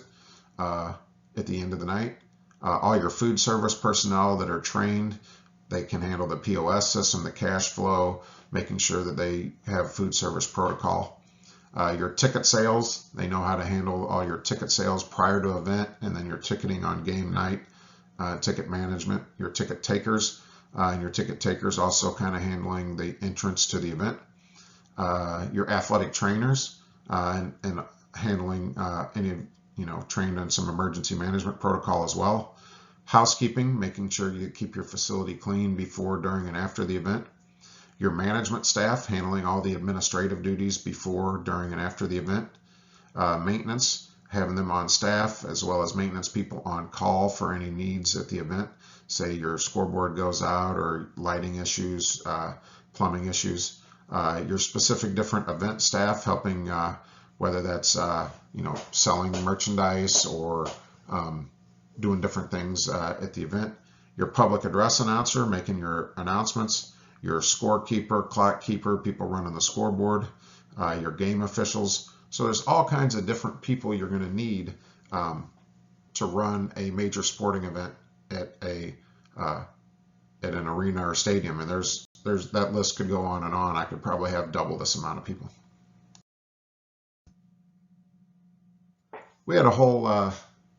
at the end of the night. All your food service personnel that are trained, they can handle the POS system, the cash flow, making sure that they have food service protocol. Your ticket sales, they know how to handle all your ticket sales prior to event, and then your ticketing on game night, ticket management, your ticket takers, and your ticket takers also kind of handling the entrance to the event. Your athletic trainers and handling any, trained on some emergency management protocol as well. Housekeeping, making sure you keep your facility clean before, during, and after the event. Your management staff handling all the administrative duties before, during, and after the event. Maintenance, having them on staff, as well as maintenance people on call for any needs at the event. Say your scoreboard goes out, or lighting issues, plumbing issues. Your specific different event staff helping, whether that's selling merchandise or doing different things at the event. Your public address announcer making your announcements. Your scorekeeper, clock keeper, people running the scoreboard. Your game officials. So there's all kinds of different people you're going to need to run a major sporting event at an arena or stadium, and there's that list could go on and on. I could probably have double this amount of people. We had a whole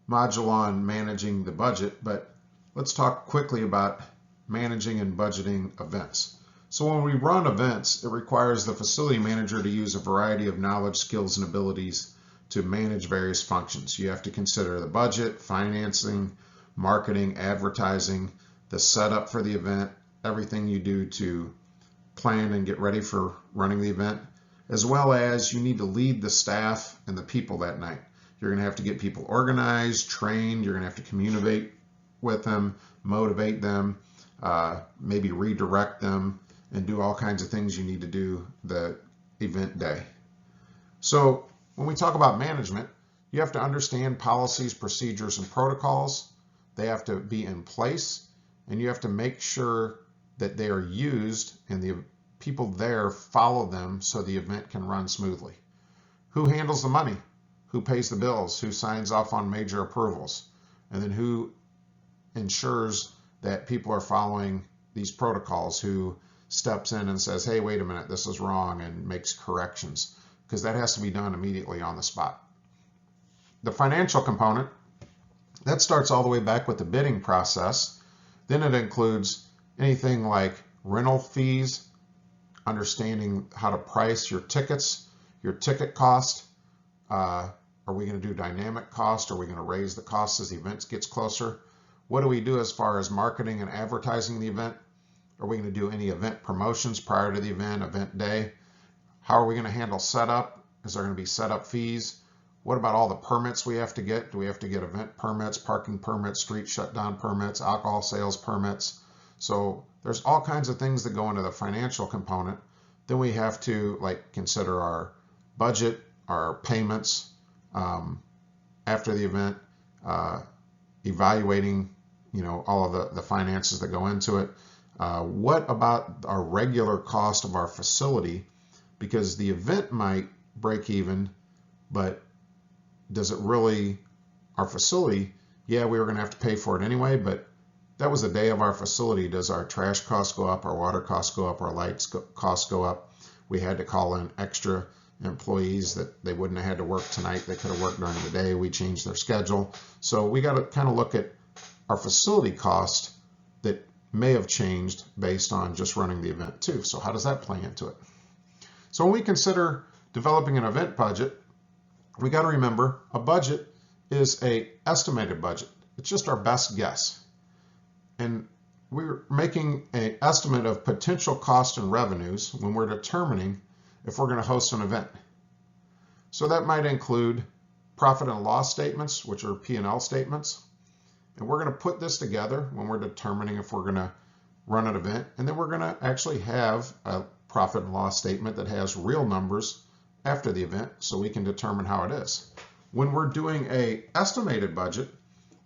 module on managing the budget, but let's talk quickly about managing and budgeting events. So when we run events, it requires the facility manager to use a variety of knowledge, skills, and abilities to manage various functions. You have to consider the budget, financing, marketing, advertising, the setup for the event, everything you do to plan and get ready for running the event, as well as you need to lead the staff and the people that night. You're going to have to get people organized, trained, you're going to have to communicate with them, motivate them, maybe redirect them, and do all kinds of things you need to do the event day. So when we talk about management, you have to understand policies, procedures, and protocols. They have to be in place, and you have to make sure that they are used and the people there follow them so the event can run smoothly. Who handles the money? Who pays the bills? Who signs off on major approvals? And then who ensures that people are following these protocols? Who steps in and says, hey, wait a minute, this is wrong, and makes corrections? Because that has to be done immediately on the spot. The financial component, that starts all the way back with the bidding process. Then it includes anything like rental fees, understanding how to price your tickets, your ticket cost. Are we going to do dynamic cost? Are we going to raise the cost as the event gets closer? What do we do as far as marketing and advertising the event? Are we going to do any event promotions prior to the event day? How are we going to handle setup? Is there going to be setup fees? What about all the permits we have to get? Do we have to get event permits, parking permits, street shutdown permits, alcohol sales permits? So there's all kinds of things that go into the financial component. Then we have to consider our budget, our payments after the event, evaluating all of the finances that go into it. What about our regular cost of our facility? Because the event might break even, but does it really, our facility, yeah, we were going to have to pay for it anyway, but that was the day of our facility. Does our trash costs go up, our water costs go up, our lights costs go up? We had to call in extra employees that they wouldn't have had to work tonight. They could have worked during the day. We changed their schedule. So we got to kind of look at our facility cost that may have changed based on just running the event too. So how does that play into it? So when we consider developing an event budget, we got to remember a budget is an estimated budget. It's just our best guess. And we're making an estimate of potential cost and revenues when we're determining if we're going to host an event. So that might include profit and loss statements, which are P&L statements. And we're going to put this together when we're determining if we're going to run an event. And then we're going to actually have a profit and loss statement that has real numbers after the event so we can determine how it is. When we're doing an estimated budget,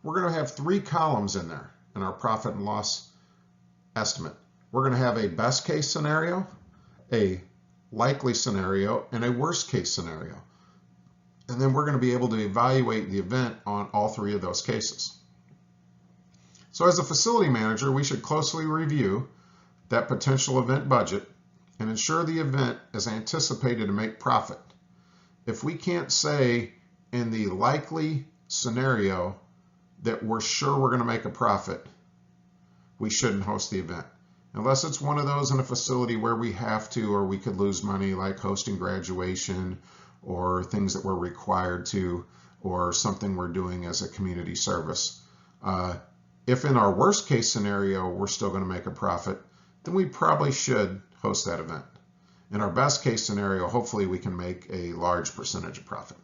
we're going to have 3 columns in there in our profit and loss estimate. We're going to have a best case scenario, a likely scenario, and a worst case scenario. And then we're going to be able to evaluate the event on all three of those cases. So as a facility manager, we should closely review that potential event budget and ensure the event is anticipated to make profit. If we can't say in the likely scenario that we're sure we're going to make a profit, we shouldn't host the event. Unless it's one of those in a facility where we have to, or we could lose money, like hosting graduation or things that we're required to, or something we're doing as a community service. If in our worst case scenario we're still going to make a profit, then we probably should host that event. In our best case scenario, hopefully we can make a large percentage of profit.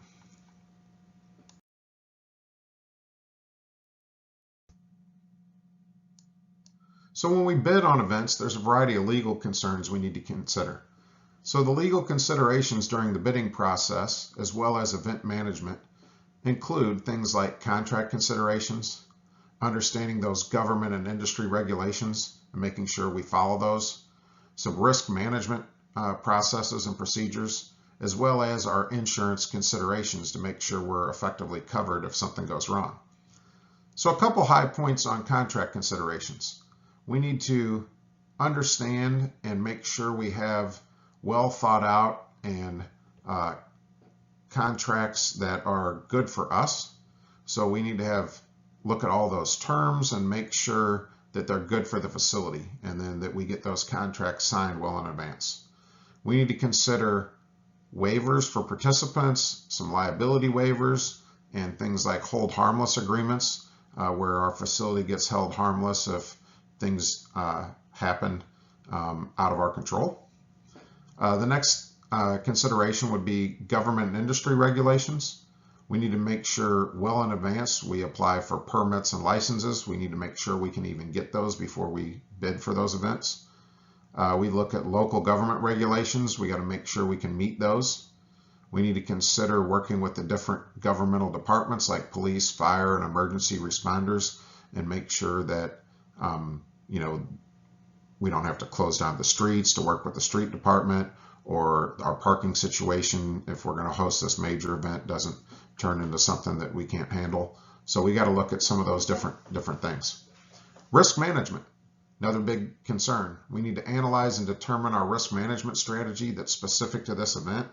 So when we bid on events, there's a variety of legal concerns we need to consider. So the legal considerations during the bidding process, as well as event management, include things like contract considerations, understanding those government and industry regulations and making sure we follow those, some risk management processes and procedures, as well as our insurance considerations to make sure we're effectively covered if something goes wrong. So a couple high points on contract considerations. We need to understand and make sure we have well thought out and contracts that are good for us. So we need to look at all those terms and make sure that they're good for the facility, and then that we get those contracts signed well in advance. We need to consider waivers for participants, some liability waivers, and things like hold harmless agreements, where our facility gets held harmless if things happen out of our control. The next consideration would be government and industry regulations. We need to make sure well in advance we apply for permits and licenses. We need to make sure we can even get those before we bid for those events. We look at local government regulations. We got to make sure we can meet those. We need to consider working with the different governmental departments like police, fire, and emergency responders, and make sure that we don't have to close down the streets to work with the street department, or our parking situation, if we're going to host this major event, doesn't turn into something that we can't handle. So we got to look at some of those different things. Risk management, another big concern. We need to analyze and determine our risk management strategy that's specific to this event.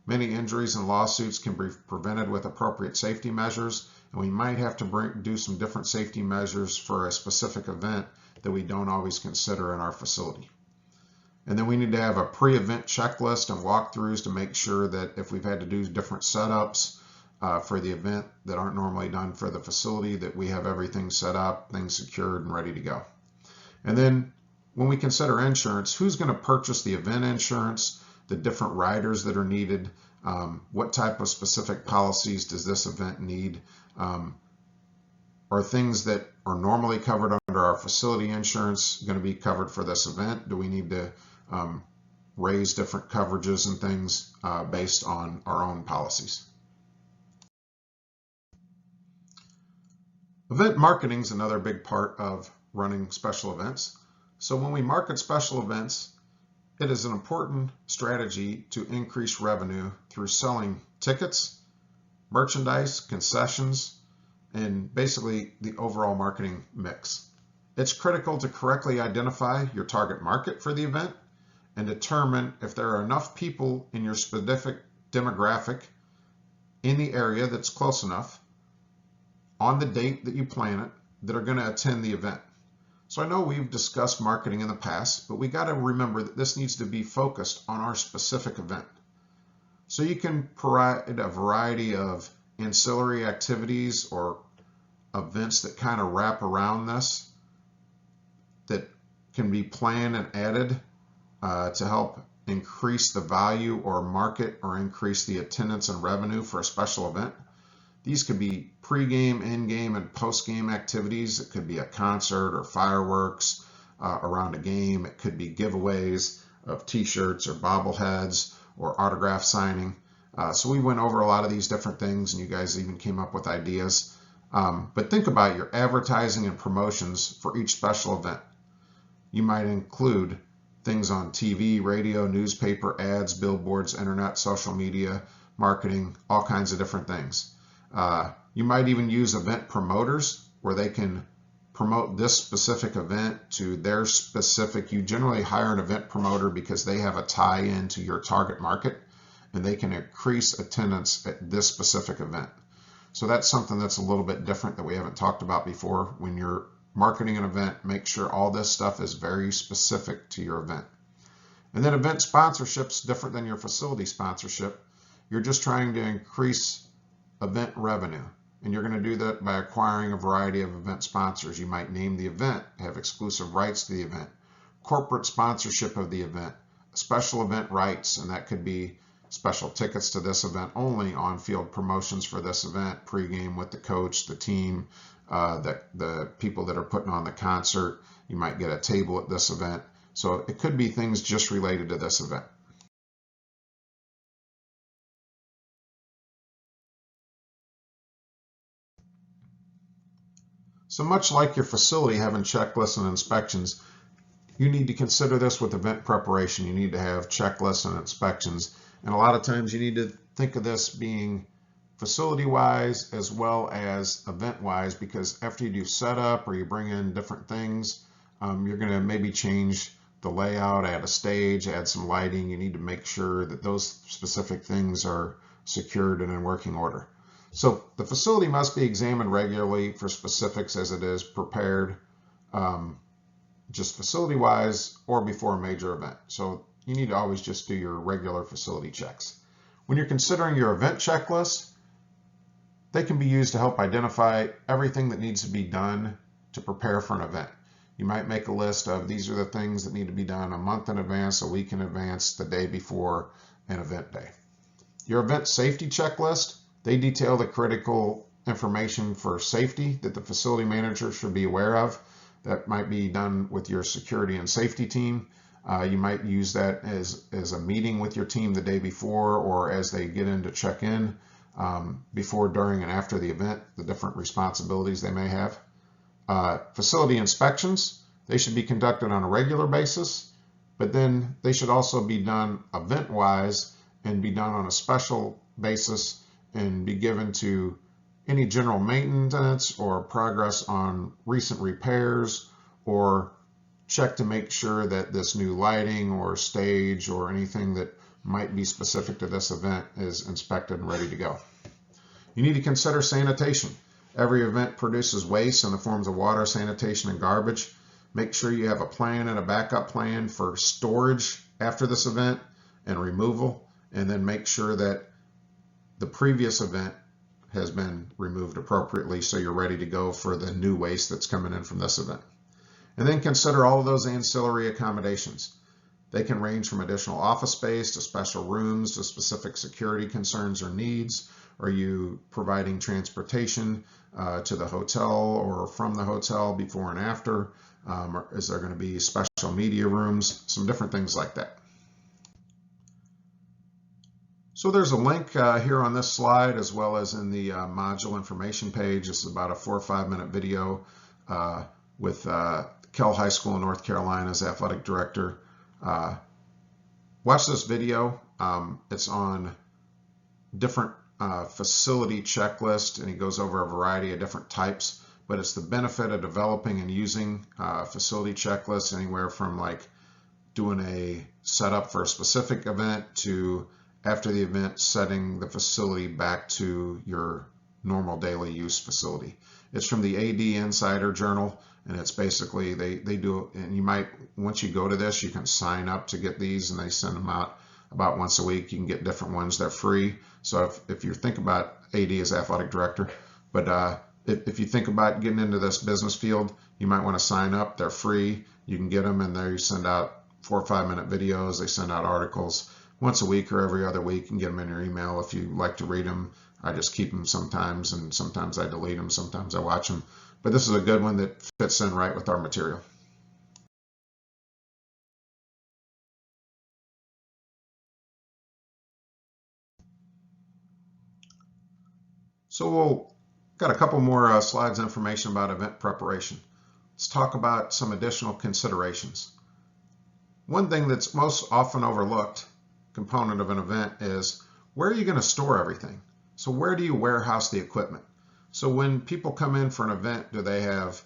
Many injuries and lawsuits can be prevented with appropriate safety measures, and we might have to do some different safety measures for a specific event that we don't always consider in our facility. And then we need to have a pre-event checklist and walkthroughs to make sure that if we've had to do different setups for the event that aren't normally done for the facility, that we have everything set up, things secured and ready to go. And then when we consider insurance, who's going to purchase the event insurance, the different riders that are needed, what type of specific policies does this event need? Are things that are normally covered under our facility insurance going to be covered for this event? Do we need to raise different coverages and things based on our own policies? Event marketing is another big part of running special events. So when we market special events, it is an important strategy to increase revenue through selling tickets, merchandise, concessions, and basically the overall marketing mix. It's critical to correctly identify your target market for the event and determine if there are enough people in your specific demographic in the area that's close enough on the date that you plan it that are going to attend the event. So I know we've discussed marketing in the past, but we got to remember that this needs to be focused on our specific event. So you can provide a variety of ancillary activities or events that kind of wrap around this that can be planned and added to help increase the value or market or increase the attendance and revenue for a special event. These could be pre-game, in-game, and post-game activities. It could be a concert or fireworks around a game. It could be giveaways of t-shirts or bobbleheads or autograph signing. So we went over a lot of these different things, and you guys even came up with ideas. But think about your advertising and promotions for each special event. You might include things on TV, radio, newspaper, ads, billboards, internet, social media, marketing, all kinds of different things. You might even use event promoters where they can promote this specific event to their specific. You generally hire an event promoter because they have a tie-in to your target market and they can increase attendance at this specific event. So that's something that's a little bit different that we haven't talked about before. When you're marketing an event, make sure all this stuff is very specific to your event. And then event sponsorship's different than your facility sponsorship. You're just trying to increase event revenue. And you're going to do that by acquiring a variety of event sponsors. You might name the event, have exclusive rights to the event, corporate sponsorship of the event, special event rights, and that could be special tickets to this event only, on-field promotions for this event, pregame with the coach, the team, the people that are putting on the concert. You might get a table at this event. So it could be things just related to this event. So much like your facility having checklists and inspections, you need to consider this with event preparation. You need to have checklists and inspections. And a lot of times you need to think of this being facility-wise as well as event-wise, because after you do setup or you bring in different things, you're going to maybe change the layout, add a stage, add some lighting. You need to make sure that those specific things are secured and in working order. So the facility must be examined regularly for specifics as it is prepared, just facility-wise or before a major event. So you need to always just do your regular facility checks. When you're considering your event checklist, they can be used to help identify everything that needs to be done to prepare for an event. You might make a list of these are the things that need to be done a month in advance, a week in advance, the day before an event day. Your event safety checklist, they detail the critical information for safety that the facility manager should be aware of. That might be done with your security and safety team. You might use that as a meeting with your team the day before or as they get in to check in before, during, and after the event, the different responsibilities they may have. Facility inspections, they should be conducted on a regular basis, but then they should also be done event-wise and be done on a special basis and be given to any general maintenance or progress on recent repairs, or check to make sure that this new lighting or stage or anything that might be specific to this event is inspected and ready to go. You need to consider sanitation. Every event produces waste in the forms of water, sanitation, and garbage. Make sure you have a plan and a backup plan for storage after this event and removal, and then make sure that the previous event has been removed appropriately so you're ready to go for the new waste that's coming in from this event. And then consider all of those ancillary accommodations. They can range from additional office space to special rooms to specific security concerns or needs. Are you providing transportation to the hotel or from the hotel before and after? Or is there going to be special media rooms? Some different things like that. So there's a link here on this slide as well as in the module information page. This is about a 4 or 5 minute video with Kell High School in North Carolina's athletic director. Watch this video. It's on different facility checklist, and he goes over a variety of different types, but it's the benefit of developing and using facility checklists, anywhere from like doing a setup for a specific event to after the event setting the facility back to your normal daily use facility. It's from the AD Insider Journal, and it's basically they do, and you might, once you go to this, you can sign up to get these, and they send them out about once a week. You can get different ones. They're free. So if you think about AD as athletic director, but if you think about getting into this business field, you might want to sign up. They're free. You can get them, and they send out 4 or 5 minute videos. They send out articles once a week or every other week. You can get them in your email if you like to read them. I just keep them sometimes, and sometimes I delete them, sometimes I watch them. But this is a good one that fits in right with our material. So we'll got a couple more slides information about event preparation. Let's talk about some additional considerations. One thing that's most often overlooked component of an event is where are you going to store everything? So where do you warehouse the equipment? So when people come in for an event, do they have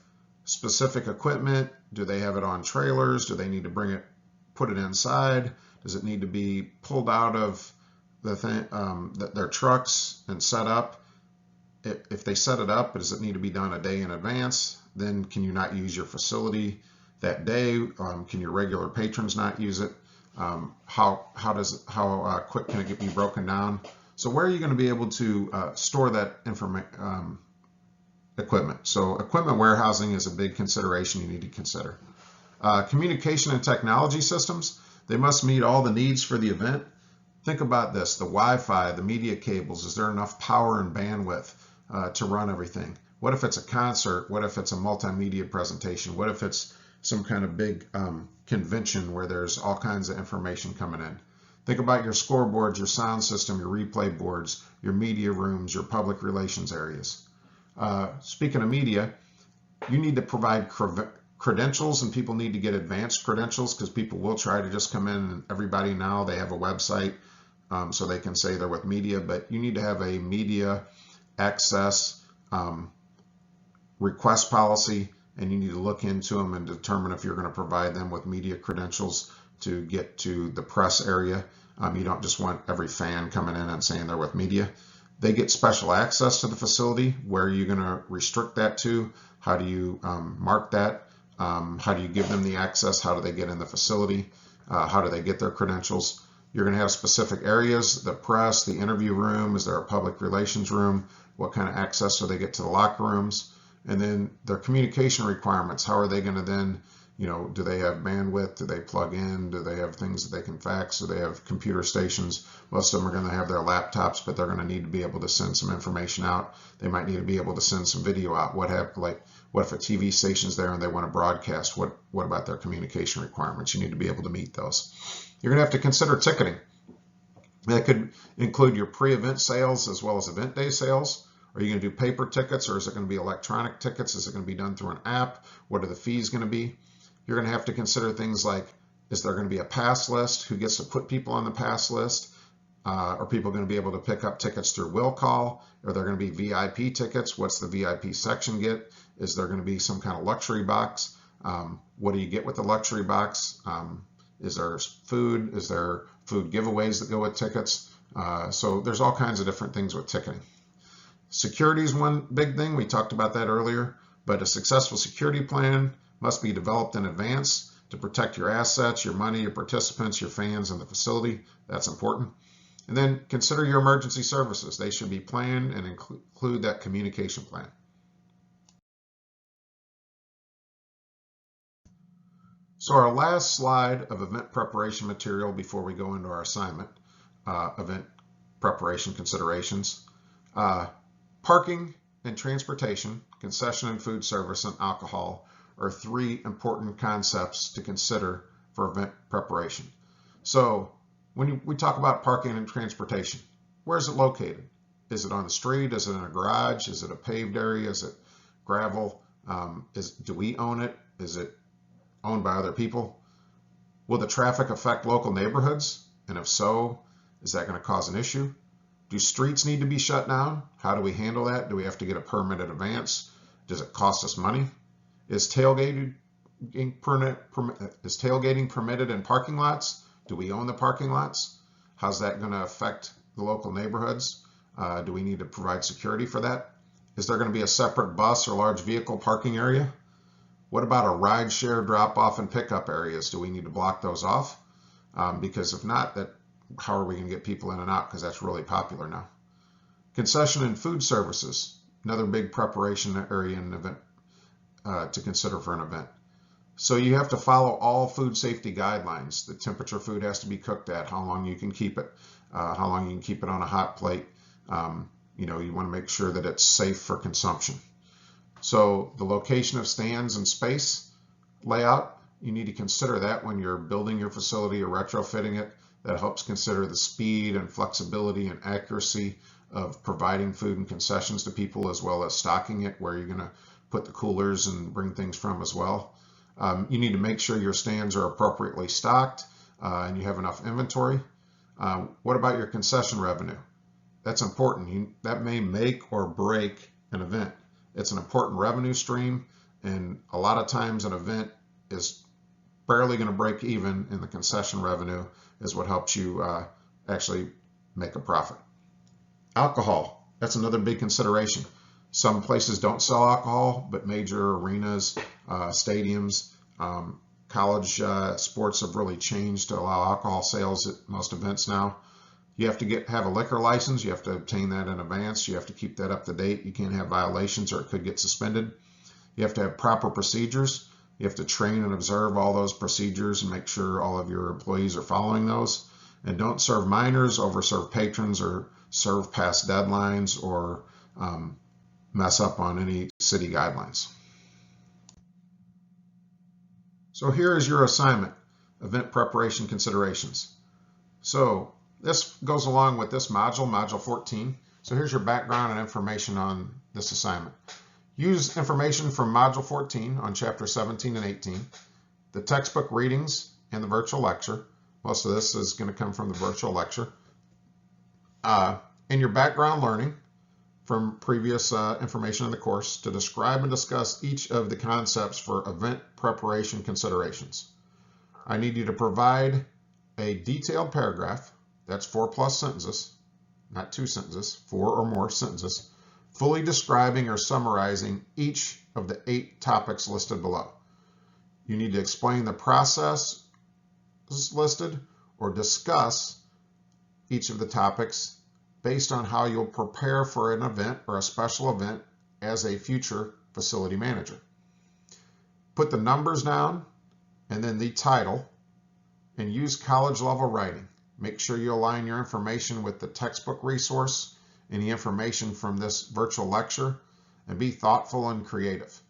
specific equipment? Do they have it on trailers? Do they need to bring it, put it inside? Does it need to be pulled out of the thing, their trucks and set up? If they set it up, does it need to be done a day in advance? Then can you not use your facility that day? Can your regular patrons not use it? How quick can it be broken down? So where are you going to be able to store that equipment? So equipment warehousing is a big consideration you need to consider. Communication and technology systems, they must meet all the needs for the event. Think about this, the Wi-Fi, the media cables, is there enough power and bandwidth to run everything? What if it's a concert? What if it's a multimedia presentation? What if it's some kind of big convention where there's all kinds of information coming in? Think about your scoreboards, your sound system, your replay boards, your media rooms, your public relations areas. Speaking of media, you need to provide credentials, and people need to get advanced credentials because people will try to just come in, and everybody now they have a website so they can say they're with media, but you need to have a media access request policy, and you need to look into them and determine if you're going to provide them with media credentials to get to the press area. You don't just want every fan coming in and saying they're with media. They get special access to the facility. Where are you going to restrict that to? How do you mark that? How do you give them the access? How do they get in the facility? How do they get their credentials? You're going to have specific areas, the press, the interview room. Is there a public relations room? What kind of access do they get to the locker rooms? And then their communication requirements. How are they going to then, do they have bandwidth? Do they plug in? Do they have things that they can fax? Do they have computer stations? Most of them are going to have their laptops, but they're going to need to be able to send some information out. They might need to be able to send some video out. What if a TV station's there and they want to broadcast? What about their communication requirements? You need to be able to meet those. You're going to have to consider ticketing. That could include your pre-event sales as well as event day sales. Are you going to do paper tickets, or is it going to be electronic tickets? Is it going to be done through an app? What are the fees going to be? You're going to have to consider things like, is there going to be a pass list? Who gets to put people on the pass list? Are people going to be able to pick up tickets through will call? Are there going to be VIP tickets? What's the VIP section get? Is there going to be some kind of luxury box? What do you get with the luxury box? Is there food? Is there food giveaways that go with tickets? So there's all kinds of different things with ticketing. Security is one big thing. We talked about that earlier, but a successful security plan must be developed in advance to protect your assets, your money, your participants, your fans, and the facility. That's important. And then consider your emergency services. They should be planned and include that communication plan. So our last slide of event preparation material before we go into our assignment, event preparation considerations. Parking and transportation, concession and food service, and alcohol are three important concepts to consider for event preparation. So when we talk about parking and transportation, where is it located? Is it on the street? Is it in a garage? Is it a paved area? Is it gravel? Do we own it? Is it owned by other people? Will the traffic affect local neighborhoods? And if so, is that going to cause an issue? Do streets need to be shut down? How do we handle that? Do we have to get a permit in advance? Does it cost us money? Is tailgating permitted in parking lots? Do we own the parking lots? How's that going to affect the local neighborhoods? Do we need to provide security for that? Is there going to be a separate bus or large vehicle parking area? What about a ride share drop-off and pickup areas? Do we need to block those off? Because if not, how are we going to get people in and out? Because that's really popular now. Concession and food services, another big preparation area in an event to consider for an event. So you have to follow all food safety guidelines. The temperature food has to be cooked at, how long you can keep it, how long you can keep it on a hot plate. You want to make sure that it's safe for consumption. So the location of stands and space layout, you need to consider that when you're building your facility or retrofitting it. That helps consider the speed and flexibility and accuracy of providing food and concessions to people, as well as stocking it, where you're going to put the coolers and bring things from as well. You need to make sure your stands are appropriately stocked and you have enough inventory. What about your concession revenue? That's important. That may make or break an event. It's an important revenue stream, and a lot of times an event is barely going to break even, and the concession revenue is what helps you actually make a profit. Alcohol, that's another big consideration. Some places don't sell alcohol, but major arenas, stadiums, college sports have really changed to allow alcohol sales at most events now. You have to have a liquor license. You have to obtain that in advance. You have to keep that up to date. You can't have violations or it could get suspended. You have to have proper procedures. You have to train and observe all those procedures and make sure all of your employees are following those. And don't serve minors, overserve patrons, or serve past deadlines, or mess up on any city guidelines. So here is your assignment, event preparation considerations. So this goes along with this module, module 14. So here's your background and information on this assignment. Use information from module 14 on chapter 17 and 18, the textbook readings and the virtual lecture. Most of this is going to come from the virtual lecture. And your background learning from previous information in the course to describe and discuss each of the concepts for event preparation considerations. I need you to provide a detailed paragraph, that's 4+ sentences, not 2 sentences, 4 or more sentences, fully describing or summarizing each of the 8 topics listed below. You need to explain the process listed or discuss each of the topics based on how you'll prepare for an event or a special event as a future facility manager. Put the numbers down and then the title, and use college level writing. Make sure you align your information with the textbook resource and the information from this virtual lecture, and be thoughtful and creative.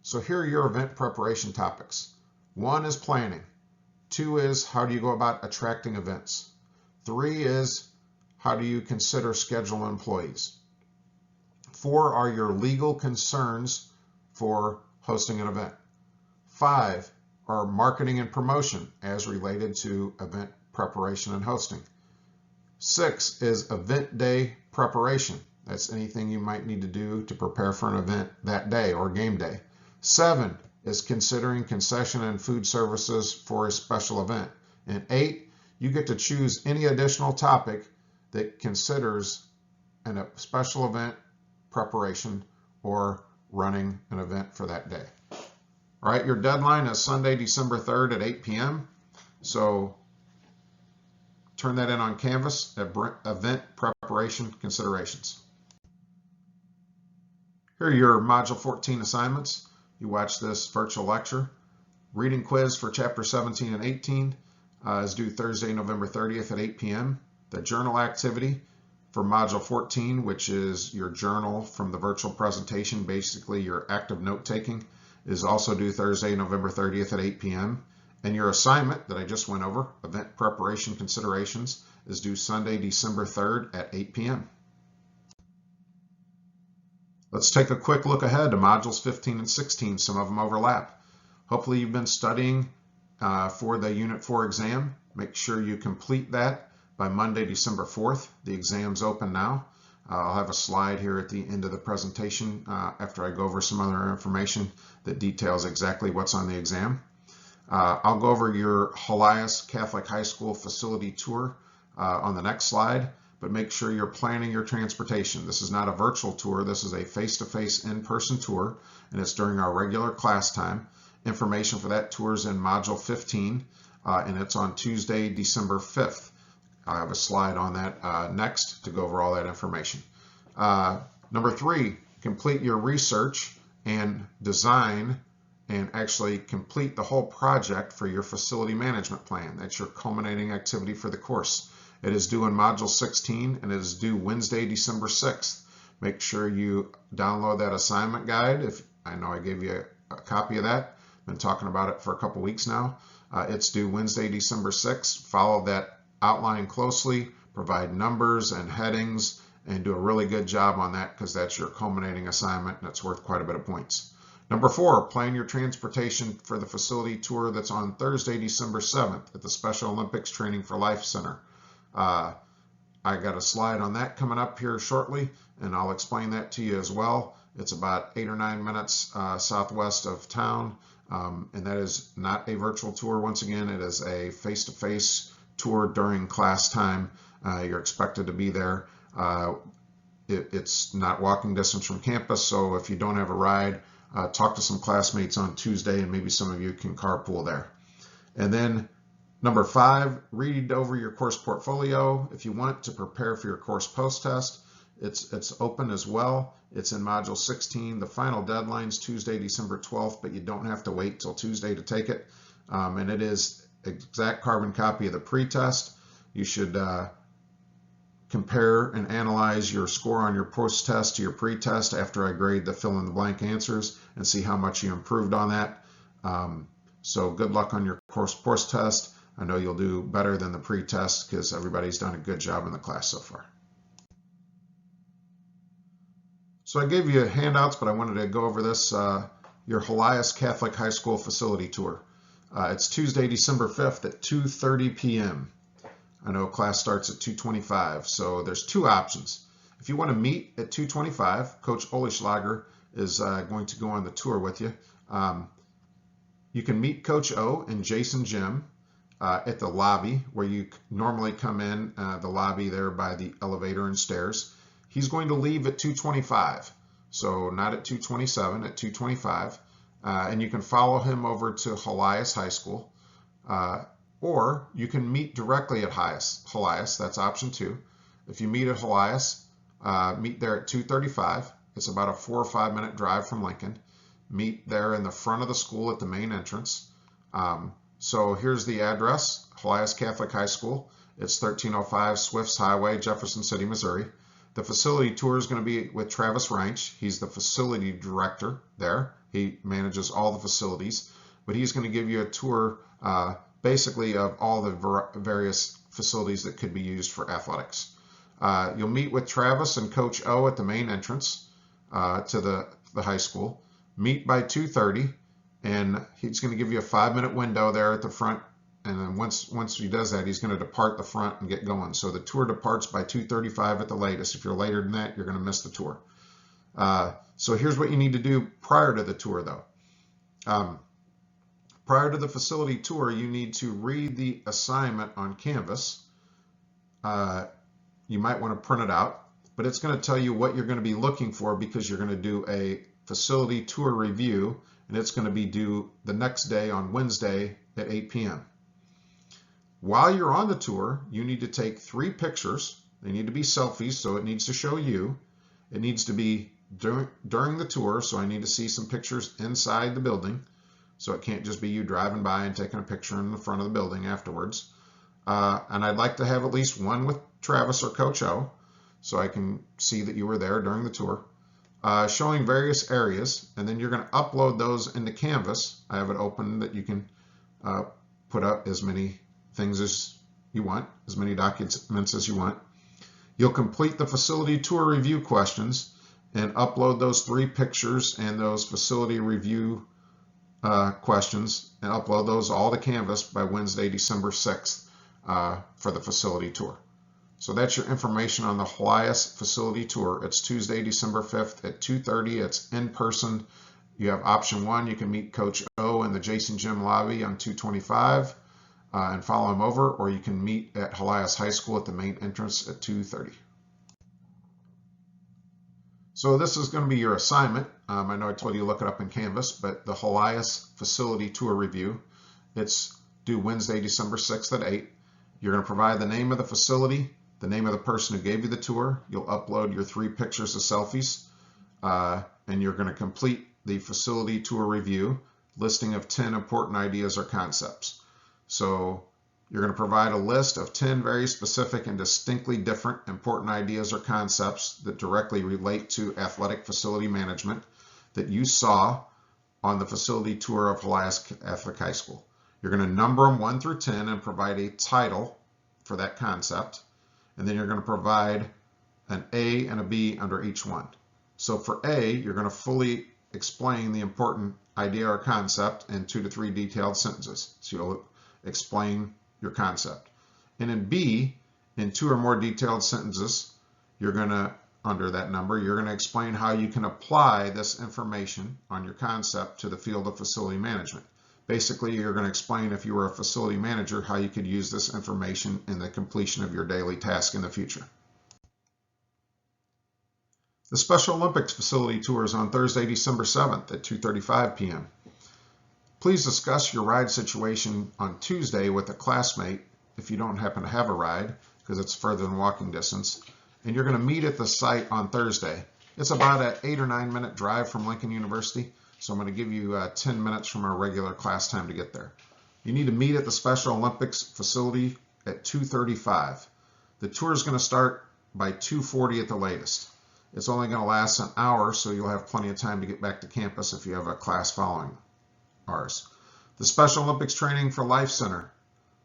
So here are your event preparation topics. 1 is planning. 2 is how do you go about attracting events. 3 is how do you consider schedule employees. 4 are your legal concerns for hosting an event. 5 are marketing and promotion as related to event preparation and hosting. 6 is event day preparation. That's anything you might need to do to prepare for an event that day or game day. 7 is considering concession and food services for a special event. And 8, you get to choose any additional topic that considers a special event preparation or running an event for that day. All right, your deadline is Sunday, December 3rd at 8 p.m. So turn that in on Canvas at event preparation considerations. Here are your Module 14 assignments. You watch this virtual lecture. Reading quiz for Chapter 17 and 18 is due Thursday, November 30th at 8 p.m. The journal activity for Module 14, which is your journal from the virtual presentation, basically your active note-taking, is also due Thursday, November 30th at 8 p.m. And your assignment that I just went over, event preparation considerations, is due Sunday, December 3rd at 8 p.m. Let's take a quick look ahead to Modules 15 and 16. Some of them overlap. Hopefully you've been studying for the Unit 4 exam. Make sure you complete that by Monday, December 4th. The exam's open now. I'll have a slide here at the end of the presentation after I go over some other information that details exactly what's on the exam. I'll go over your Helias Catholic High School facility tour on the next slide, but make sure you're planning your transportation. This is not a virtual tour. This is a face-to-face in-person tour, and it's during our regular class time. Information for that tour is in Module 15, and it's on Tuesday, December 5th. I have a slide on that next to go over all that information. Number 3, complete your research and design and actually complete the whole project for your facility management plan. That's your culminating activity for the course. It is due in Module 16 and it is due Wednesday, December 6th. Make sure you download that assignment guide. If I know I gave you a copy of that. Been talking about it for a couple weeks now. It's due Wednesday, December 6th. Follow that outline closely, provide numbers and headings, and do a really good job on that because that's your culminating assignment and it's worth quite a bit of points. Number 4, plan your transportation for the facility tour that's on Thursday, December 7th at the Special Olympics Training for Life Center. I got a slide on that coming up here shortly, and I'll explain that to you as well. It's about 8 or 9 minutes southwest of town, and that is not a virtual tour. Once again, it is a face-to-face tour during class time. You're expected to be there. It's not walking distance from campus, so if you don't have a ride, talk to some classmates on Tuesday, and maybe some of you can carpool there. And then number 5, read over your course portfolio if you want to prepare for your course post-test. It's open as well. It's in Module 16. The final deadline's Tuesday, December 12th, but you don't have to wait till Tuesday to take it. And it is exact carbon copy of the pre-test. You should compare and analyze your score on your post-test to your pre-test after I grade the fill-in-the-blank answers and see how much you improved on that. So good luck on your course post-test. I know you'll do better than the pre-test because everybody's done a good job in the class so far. So I gave you handouts, but I wanted to go over this, your Helias Catholic High School facility tour. It's Tuesday, December 5th at 2:30 p.m. I know class starts at 2:25, so there's 2 options. If you want to meet at 2:25, Coach Oleschlager is going to go on the tour with you. You can meet Coach O and Jason Jim at the lobby where you normally come in, the lobby there by the elevator and stairs. He's going to leave at 2:25, so not at 2:27, at 2:25. And you can follow him over to Helias High School, or you can meet directly at Helias. That's option 2. If you meet at Helias, meet there at 2:35. It's about a 4 or 5 minute drive from Lincoln. Meet there in the front of the school at the main entrance. So here's the address, Helias Catholic High School. It's 1305 Swifts Highway, Jefferson City, Missouri. The facility tour is going to be with Travis Reinsch. He's the facility director there. He manages all the facilities, but he's going to give you a tour basically of all the various facilities that could be used for athletics. You'll meet with Travis and Coach O at the main entrance to the high school. Meet by 2:30, and he's going to give you a 5-minute window there at the front. And then once he does that, he's going to depart the front and get going. So the tour departs by 2:35 at the latest. If you're later than that, you're going to miss the tour. So here's what you need to do prior to the tour, though. Prior to the facility tour, you need to read the assignment on Canvas. You might want to print it out, but it's going to tell you what you're going to be looking for because you're going to do a facility tour review, and it's going to be due the next day on Wednesday at 8 p.m. While you're on the tour, you need to take 3 pictures. They need to be selfies, so it needs to show you. It needs to be during the tour, so I need to see some pictures inside the building. So it can't just be you driving by and taking a picture in the front of the building afterwards. And I'd like to have at least one with Travis or Coach O, so I can see that you were there during the tour. Showing various areas, and then you're going to upload those into Canvas. I have it open that you can put up as many things as you want, as many documents as you want. You'll complete the facility tour review questions and upload those 3 pictures and those facility review questions and upload those all to Canvas by Wednesday, December 6th for the facility tour. So that's your information on the Helias facility tour. It's Tuesday, December 5th at 2:30. It's in person. You have option 1. You can meet Coach O in the Jason Jim lobby on 2:25 and follow him over, or you can meet at Helias High School at the main entrance at 2:30. So this is going to be your assignment. I know I told you to look it up in Canvas, but the Helias facility tour review, it's due Wednesday, December 6th at 8. You're going to provide the name of the facility, the name of the person who gave you the tour. You'll upload your 3 pictures of selfies, and you're going to complete the facility tour review, listing of 10 important ideas or concepts. So you're going to provide a list of 10 very specific and distinctly different important ideas or concepts that directly relate to athletic facility management that you saw on the facility tour of Helias Catholic High School. You're going to number them 1 through 10 and provide a title for that concept. And then you're going to provide an A and a B under each one. So for A, you're going to fully explain the important idea or concept in 2 to 3 detailed sentences. So you'll explain your concept. And in B, in 2 or more detailed sentences, you're going to, under that number, you're going to explain how you can apply this information on your concept to the field of facility management. Basically, you're going to explain, if you were a facility manager, how you could use this information in the completion of your daily task in the future. The Special Olympics facility tour is on Thursday, December 7th at 2:35 p.m. Please discuss your ride situation on Tuesday with a classmate if you don't happen to have a ride, because it's further than walking distance. And you're going to meet at the site on Thursday. It's about an 8 or 9 minute drive from Lincoln University, so I'm going to give you 10 minutes from our regular class time to get there. You need to meet at the Special Olympics facility at 2:35. The tour is going to start by 2:40 at the latest. It's only going to last an hour, so you'll have plenty of time to get back to campus if you have a class following ours. The Special Olympics Training for Life Center,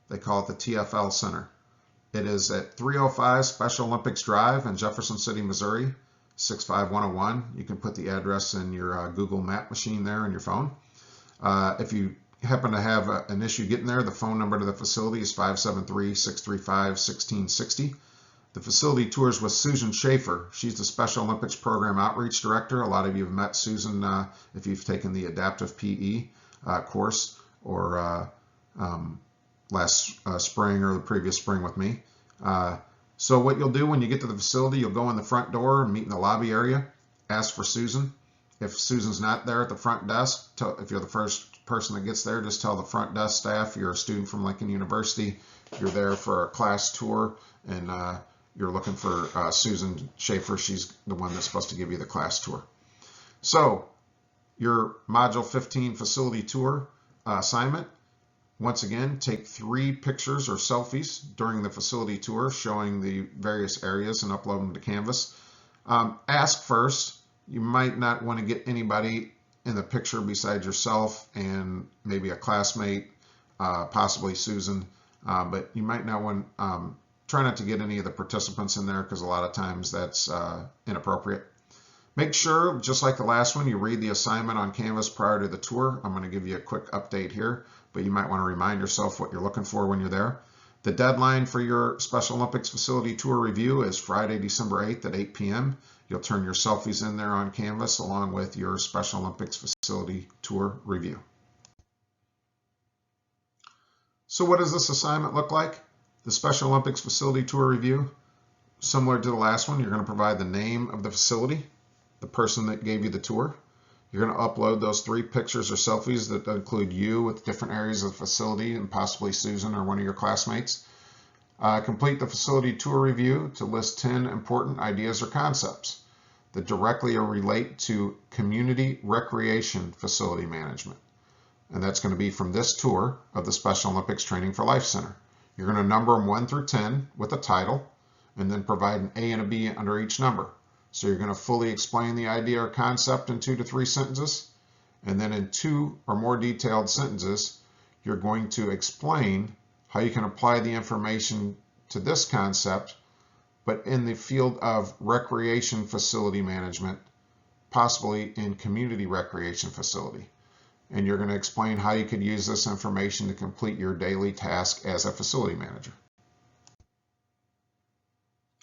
they call it the TFL Center. It is at 305 Special Olympics Drive in Jefferson City, Missouri, 65101. You can put the address in your Google Map machine there on your phone. If you happen to have an issue getting there, the phone number to the facility is 573-635-1660. The facility tours with Susan Schaefer. She's the Special Olympics Program Outreach Director. A lot of you have met Susan if you've taken the Adaptive PE course or last spring or the previous spring with me. So what you'll do when you get to the facility, you'll go in the front door and meet in the lobby area, ask for Susan. If Susan's not there at the front desk, if you're the first person that gets there, just tell the front desk staff you're a student from Lincoln University, you're there for a class tour, and you're looking for Susan Schaefer. She's the one that's supposed to give you the class tour. So your Module 15 facility tour assignment, once again, take 3 pictures or selfies during the facility tour showing the various areas and upload them to Canvas. Ask first. You might not want to get anybody in the picture besides yourself and maybe a classmate, possibly Susan, but you might not want try not to get any of the participants in there because a lot of times that's inappropriate. Make sure, just like the last one, you read the assignment on Canvas prior to the tour. I'm going to give you a quick update here, but you might want to remind yourself what you're looking for when you're there. The deadline for your Special Olympics facility tour review is Friday, December 8th at 8 p.m. You'll turn your selfies in there on Canvas along with your Special Olympics facility tour review. So what does this assignment look like? The Special Olympics facility tour review, similar to the last one, you're going to provide the name of the facility, the person that gave you the tour. You're going to upload those 3 pictures or selfies that include you with different areas of the facility and possibly Susan or one of your classmates. Complete the facility tour review to list 10 important ideas or concepts that directly relate to community recreation facility management. And that's going to be from this tour of the Special Olympics Training for Life Center. You're going to number them 1 through 10 with a title and then provide an A and a B under each number. So you're going to fully explain the idea or concept in 2 to 3 sentences. And then in 2 or more detailed sentences, you're going to explain how you can apply the information to this concept, but in the field of recreation facility management, possibly in community recreation facility. And you're going to explain how you could use this information to complete your daily task as a facility manager.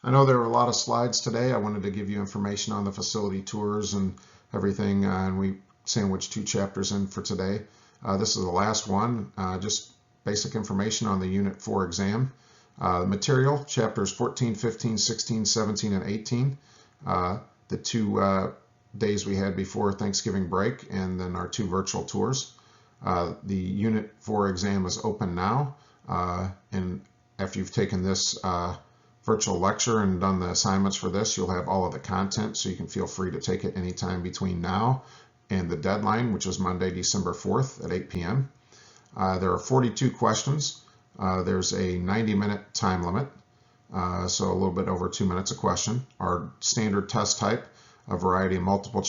I know there were a lot of slides today. I wanted to give you information on the facility tours and everything, and we sandwiched 2 chapters in for today. This is the last one, just basic information on the Unit 4 exam. Material, chapters 14, 15, 16, 17, and 18. The 2 days we had before Thanksgiving break, and then our 2 virtual tours. The Unit 4 exam is open now, and after you've taken this virtual lecture and done the assignments for this, you'll have all of the content, so you can feel free to take it anytime between now and the deadline, which is Monday, December 4th at 8 p.m. There are 42 questions. There's a 90-minute time limit, so a little bit over 2 minutes a question. Our standard test type, a variety of multiple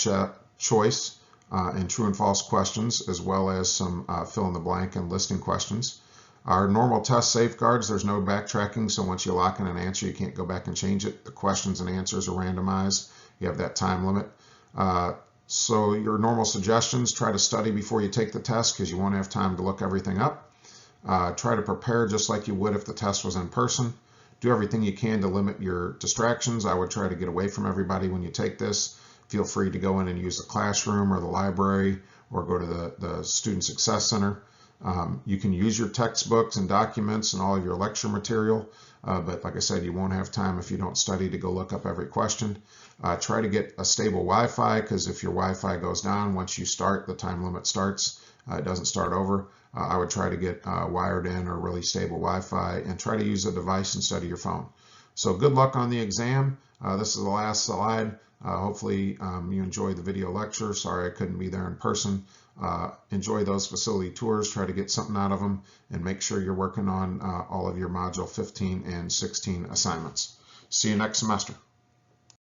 choice and true and false questions, as well as some fill in the blank and listing questions. Our normal test safeguards, there's no backtracking, so once you lock in an answer, you can't go back and change it. The questions and answers are randomized. You have that time limit. So your normal suggestions: try to study before you take the test because you won't have time to look everything up. Try to prepare just like you would if the test was in person. Do everything you can to limit your distractions. I would try to get away from everybody when you take this. Feel free to go in and use the classroom or the library or go to the Student Success Center. You can use your textbooks and documents and all of your lecture material, but like I said, you won't have time if you don't study to go look up every question. Try to get a stable Wi-Fi, because if your Wi-Fi goes down once you start, the time limit starts, it doesn't start over. I would try to get wired in or really stable Wi-Fi, and try to use a device instead of your phone. So good luck on the exam. This is the last slide. Hopefully you enjoyed the video lecture. Sorry I couldn't be there in person. Enjoy those facility tours, try to get something out of them, and make sure you're working on all of your Module 15 and 16 assignments. See you next semester.